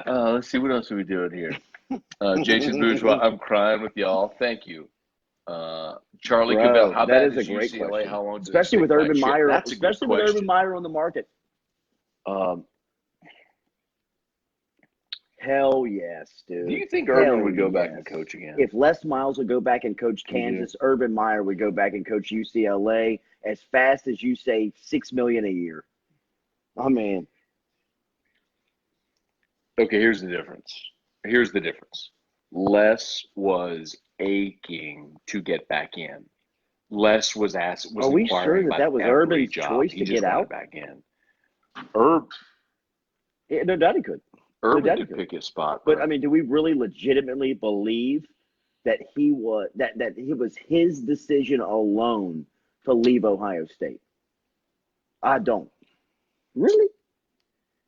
Let's see. What else are we doing here? Jason Bourgeois, I'm crying with y'all. Thank you. Charlie Cavell, how bad is great UCLA? question. How long does Especially with Urban Meyer. That's a good Especially with question. Urban Meyer on the market. Hell yes, dude. Do you think Urban would go back and coach again? If Les Miles would go back and coach Kansas, Urban Meyer would go back and coach UCLA as fast as you say $6 million a year. I mean, okay, here's the difference. Les was aching to get back in. Les was asked. Was are we inquiring sure that was every Urban's job. choice He to just get wanted out? back in. No doubt he could. Urban could pick his spot, but I mean, do we really legitimately believe that he was that it was his decision alone to leave Ohio State? I don't. Really?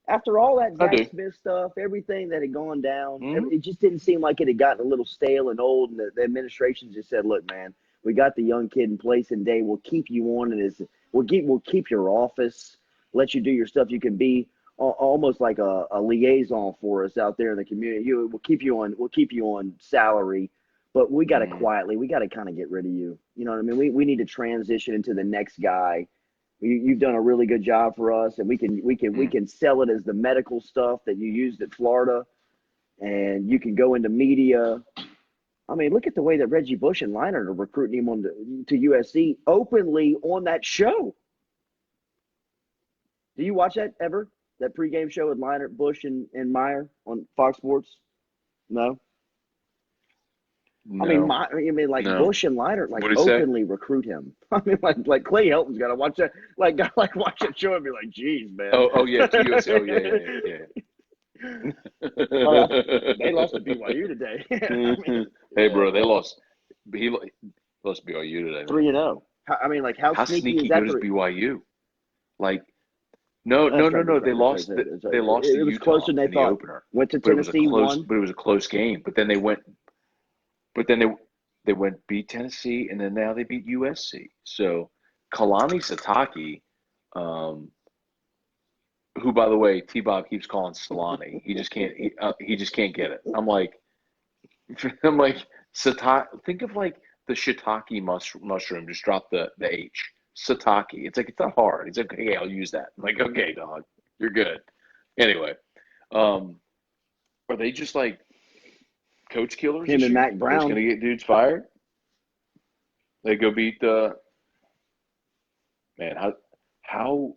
After all that Zach Smith stuff, everything that had gone down, it just didn't seem like it had gotten a little stale and old. And the administration just said, "Look, man, we got the young kid in place, and Day, we'll keep you on, and we'll keep your office, let you do your stuff. You can be almost like a liaison for us out there in the community. We'll keep you on salary, But we got to kind of get rid of you. You know what I mean? We need to transition into the next guy. You've done a really good job for us, and we can sell it as the medical stuff that you used at Florida, and you can go into media. I mean, look at the way that Reggie Bush and Leinart are recruiting him to USC openly on that show. Do you watch that ever? That pregame show with Leinart, Bush, and Meyer on Fox Sports? No. No. I mean, like No. Bush and Leinart What'd he openly say? recruit him. I mean, like Clay Helton's got to watch that. Like watch that show and be like, "Geez, man." Oh yeah, to USC. Oh yeah. They lost to BYU today. I mean, Hey, bro, they lost. He lost BYU today. 3-0. I mean, like how sneaky is that? good is BYU? Like, no. They lost. They lost to It was Utah closer than they in the thought. opener. Went to But it was Tennessee, won. But it was a close game. But then they went. But then they went beat Tennessee, and then now they beat USC. So Kalani Sitake, who, by the way, T-Bob keeps calling Solani. He just can't. He just can't get it. I'm like, Satake. Think of like the shiitake mushroom. Just drop the H. Satake. It's like, it's not hard. He's like, okay, I'll use that. I'm like, okay, dog, you're good. Anyway, are they just like coach killers? Him and Mac Brown. Just gonna get dudes fired. They go beat the man. How?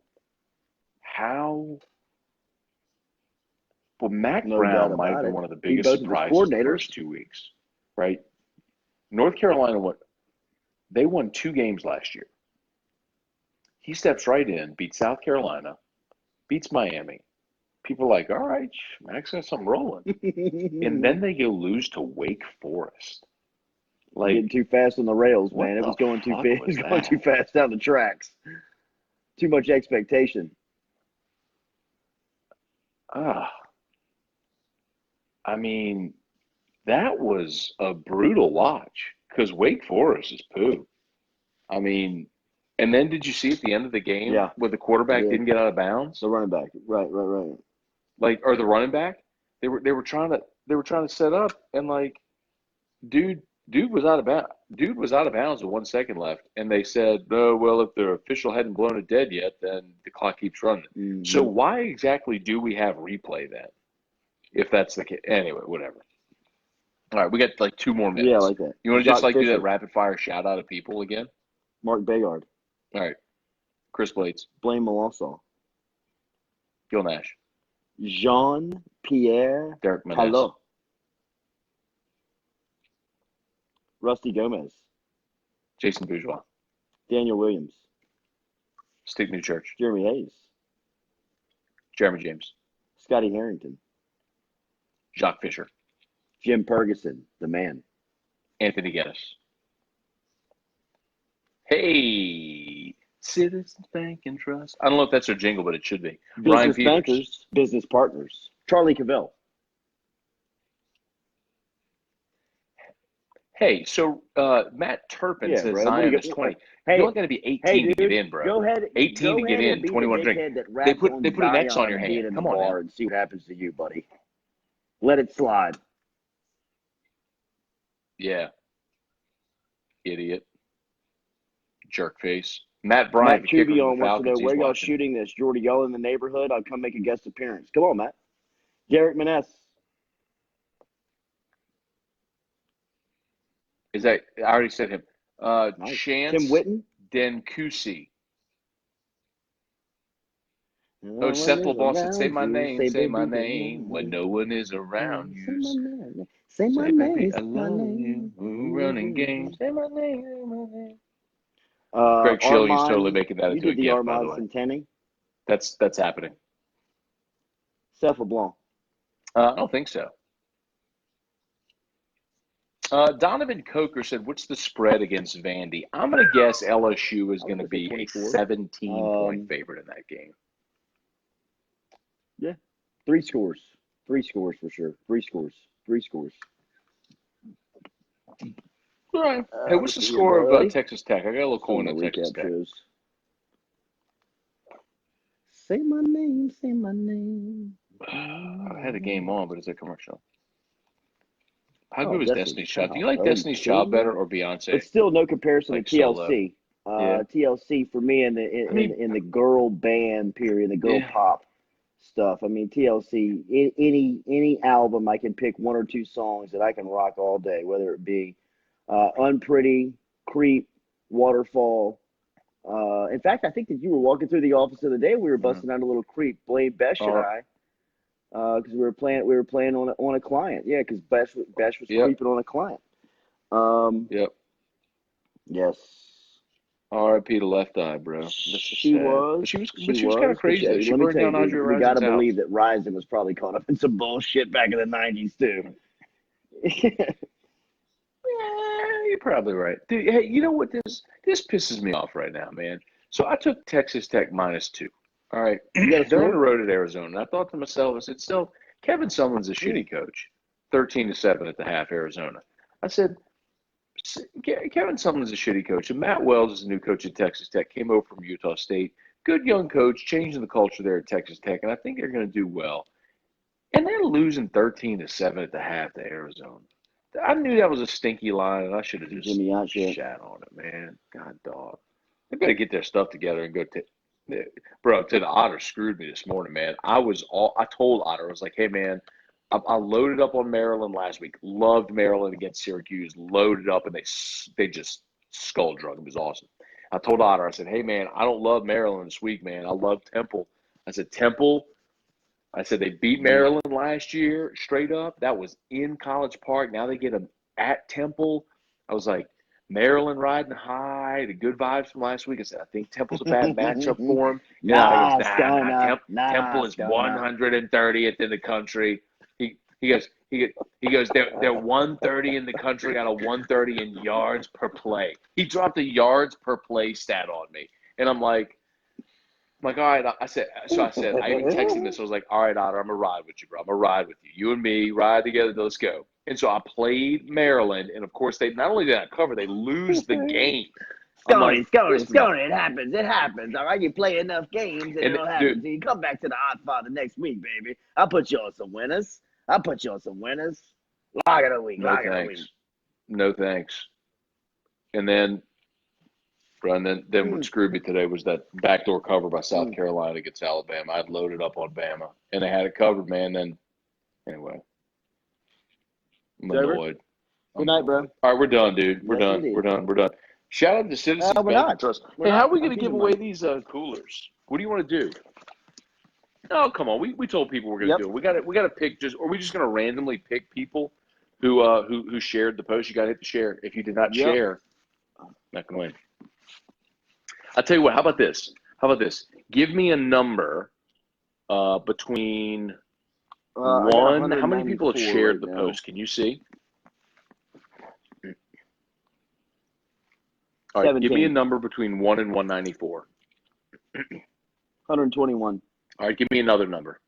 Well, Mac Brown might have been one of the biggest surprises the first 2 weeks, right? North Carolina they won 2 games last year. He steps right in, beats South Carolina, beats Miami. People are like, all right, Mac's got something rolling. And then they go lose to Wake Forest. Like, getting too fast on the rails, man. It was going too fast. It was going too fast down the tracks. Too much expectation. I mean, that was a brutal watch because Wake Forest is poo. I mean, and then did you see at the end of the game where the quarterback didn't get out of bounds? The running back, right. Like, or the running back, they were trying to set up, and like, dude was out of bounds. Dude was out of bounds with 1 second left, and they said, no, well, if the official hadn't blown it dead yet, then the clock keeps running. Mm-hmm. So why exactly do we have replay then? If that's the case. Anyway, whatever. All right, we got like 2 more minutes. Yeah, I like that. You want to just like do that rapid fire shout out of people again? Mark Bayard. All right. Chris Blades. Blaine Melanson. Gil Nash. Jean-Pierre Derek Maness. Rusty Gomez. Jason Bourgeois. Daniel Williams. Steve Newchurch. Jeremy Hayes. Jeremy James. Scotty Harrington. Jacques Fisher. Jim Ferguson, the man. Anthony Geddes. Hey, Citizens Bank and Trust. I don't know if that's their jingle, but it should be. Business bankers, business partners. Charlie Cavell. Hey, so Matt Turpin says Zion is 20. Hey, you only got to be 18 to get in, bro. Go ahead. 18 to get in, 21 drink. They put an X on your hand. Come on now. And see what happens to you, buddy. Let it slide. Yeah. Idiot. Jerk face. Matt Bryant. Matt Tubion wants to know where y'all shooting this. Jordy, y'all in the neighborhood? I'll come make a guest appearance. Come on, Matt. Garrett Maness. Is that, I already said him. Nice. Chance Tim Witten. Denkusi. Oh, Simple Boss said, say my name, say my name when no one is around you. Say my name. I love you. Running games. Say my name, say my name. Greg Shilley's totally making that into a gift, by the way. Centenni? That's happening. Seth LeBlanc. I don't think so. Donovan Coker said, what's the spread against Vandy? I'm going to guess LSU is going to be a 17-point favorite in that game. Yeah. 3 scores. 3 scores for sure. 3 scores. 3 scores. All right. Hey, what's the score of Texas Tech? I got a little coin on Texas Tech. Say my name, say my name. I had a game on, but it's a commercial. How good was Destiny's Child? Do you like Are Destiny's Child better or Beyonce? But still, no comparison Like to TLC. Yeah. TLC for me in the girl band period, the girl pop stuff. I mean, TLC. Any album, I can pick one or two songs that I can rock all day, whether it be Unpretty, Creep, Waterfall. In fact, I think that you were walking through the office the other day. We were busting out a little Creep. Blame Besh and I, because we were playing on a client. Yeah, because Besh was creeping on a client. Yep. Yes. R.I.P. to Left Eye, bro. She was kind of crazy. Though. She let me burned tell down you, Andre dude, we Rison's got to house. believe that Rison was probably caught up in some bullshit back in the 90s, too. Yeah, you're probably right. Dude, hey, you know what? This pisses me off right now, man. So I took Texas Tech -2. All right. They're on the road at Arizona. And I thought to myself, I said, still, Kevin Sumlin's a shitty coach. 13-7 at the half, Arizona. I said, Kevin Sumlin's a shitty coach. And Matt Wells is the new coach at Texas Tech, came over from Utah State. Good young coach, changing the culture there at Texas Tech. And I think they're going to do well. And they're losing 13-7 at the half to Arizona. I knew that was a stinky line, and I should have just shat on it, man. God, dog. They better get their stuff together and go bro, the Otter screwed me this morning, man. I told Otter, I was like, hey, man, I loaded up on Maryland last week. Loved Maryland against Syracuse. Loaded up, and they just skull drug. It was awesome. I told Otter, I said, hey, man, I don't love Maryland this week, man. I love Temple. I said, Temple. I said they beat Maryland last year straight up. That was in College Park. Now they get them at Temple. I was like, Maryland riding high, the good vibes from last week. I said, I think Temple's a bad matchup for him. Temple is 130th in the country. He goes, they're 130 in the country out of 130 in yards per play. He dropped a yards per play stat on me. And I'm like, all right, I even texted him this. I was like, all right, Otter, I'm going to ride with you, bro. I'm going to ride with you. You and me, ride together. Let's go. And so I played Maryland. And, of course, they not only did I cover, they lose the game. Scony. It happens. It happens. All right, you play enough games and it'll happen. So you come back to the Odd Father next week, baby. I'll put you on some winners. Lock of the week. No thanks. And then what screwed me today was that backdoor cover by South Carolina against Alabama. I'd loaded up on Bama, and they had it covered, man. Then, anyway, I'm annoyed. Good night, bro. All right, we're done, dude. We're done. Shout out to Citizens Bank Trust. Hey, how are we going to give away these coolers? What do you want to do? Oh, come on. We told people we're going to do it. We got to pick are we just going to randomly pick people who shared the post? You got to hit the share. If you did not share, not going to win. I'll tell you what, how about this? Give me a number between one. How many people have shared the post? Can you see? All right, 17. Give me a number between 1 and 194. 121. All right, give me another number.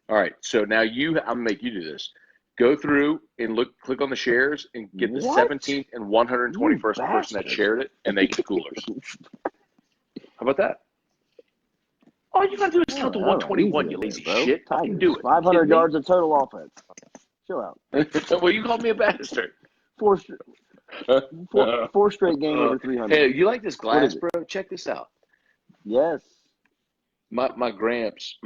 All right, so now I'm going to make you do this. Go through and click on the shares and get the 17th and 121st person that shared it, and they get coolers. How about that? All you got to do is count to 121, you lazy shit. You can do it. 500 yards of total offense. Chill out. Well, you called me a bastard. Four straight games over 300. Hey, you like this glass, bro? Check this out. Yes. My Gramps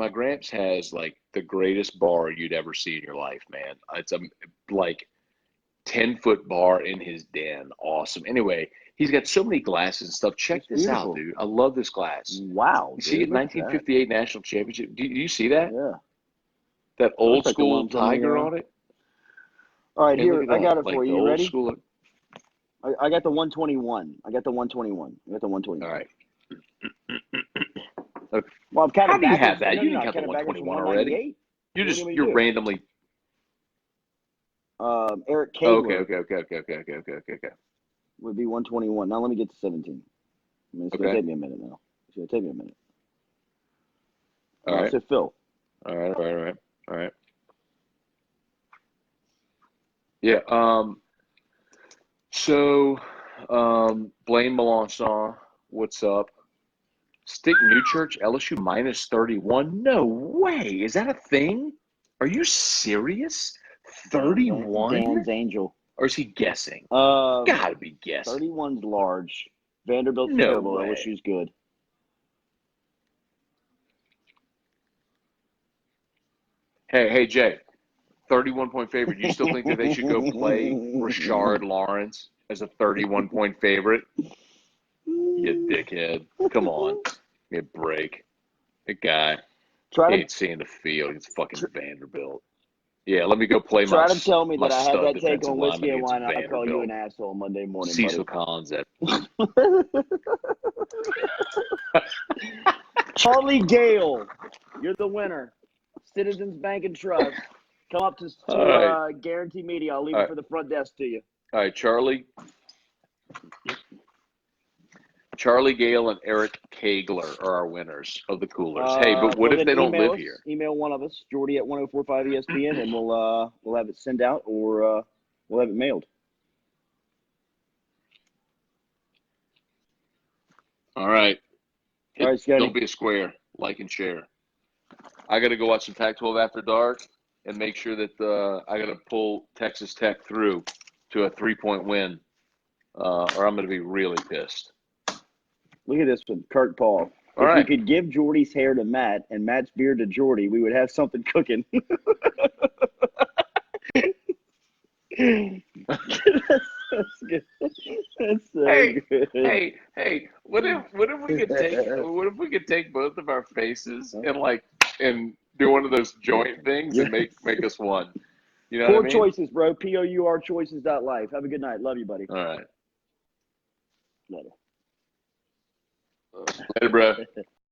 has like the greatest bar you'd ever see in your life, man. It's a like 10-foot bar in his den. Awesome. Anyway, he's got so many glasses and stuff. Check this out, dude. I love this glass. Wow. You see it, 1958 National Championship. Do you see that? Yeah. That old school tiger on it. All right, here I got it for you. You ready? School... I got the 121. All right. Okay. Well, how do you have that? You didn't count the 121 already. You're randomly. Eric K. Okay. Would be 121. Now let me get to 17. It's going to take me a minute now. All right. So Phil. All right. Yeah. So, Blaine Melanson, what's up? Stick New Church, LSU -31. No way. Is that a thing? Are you serious? 31? Dan's Angel. Or is he guessing? Gotta be guessing. 31's large. Vanderbilt's No terrible. way. LSU's good. Hey, Jay. 31-point favorite. You still think that they should go play Rashard Lawrence as a 31-point favorite? You dickhead. Come on. Give me a break. The guy ain't seeing the field. He's fucking Vanderbilt. Yeah, let me go play my Try to tell me that I had that take on whiskey and lineman wine, and against I'll call you an Vanderbilt. asshole Monday morning, Cecil buddy. Collins at Charlie Gale, you're the winner. Citizens Bank and Trust. Come up to right. Guarantee Media. I'll leave it for the front desk to you. All right, Charlie Gale and Eric Kagler are our winners of the Coolers. Hey, but what if they don't live here? Email one of us, Jordy at 1045 ESPN, and we'll have it sent out or we'll have it mailed. All right. All right, Scotty. Don't be a square. Like and share. I got to go watch some Pac-12 after dark and make sure that I got to pull Texas Tech through to a 3-point win, or I'm going to be really pissed. Look at this one, Kirk Paul. All if right. you could give Jordy's hair to Matt and Matt's beard to Jordy, we would have something cooking. That's good. That's so good. Hey! What if we could take both of our faces and do one of those joint things and make us one? You know what I mean? Choices, bro. POURchoices.life. Have a good night. Love you, buddy. All right. Later. Later, bro.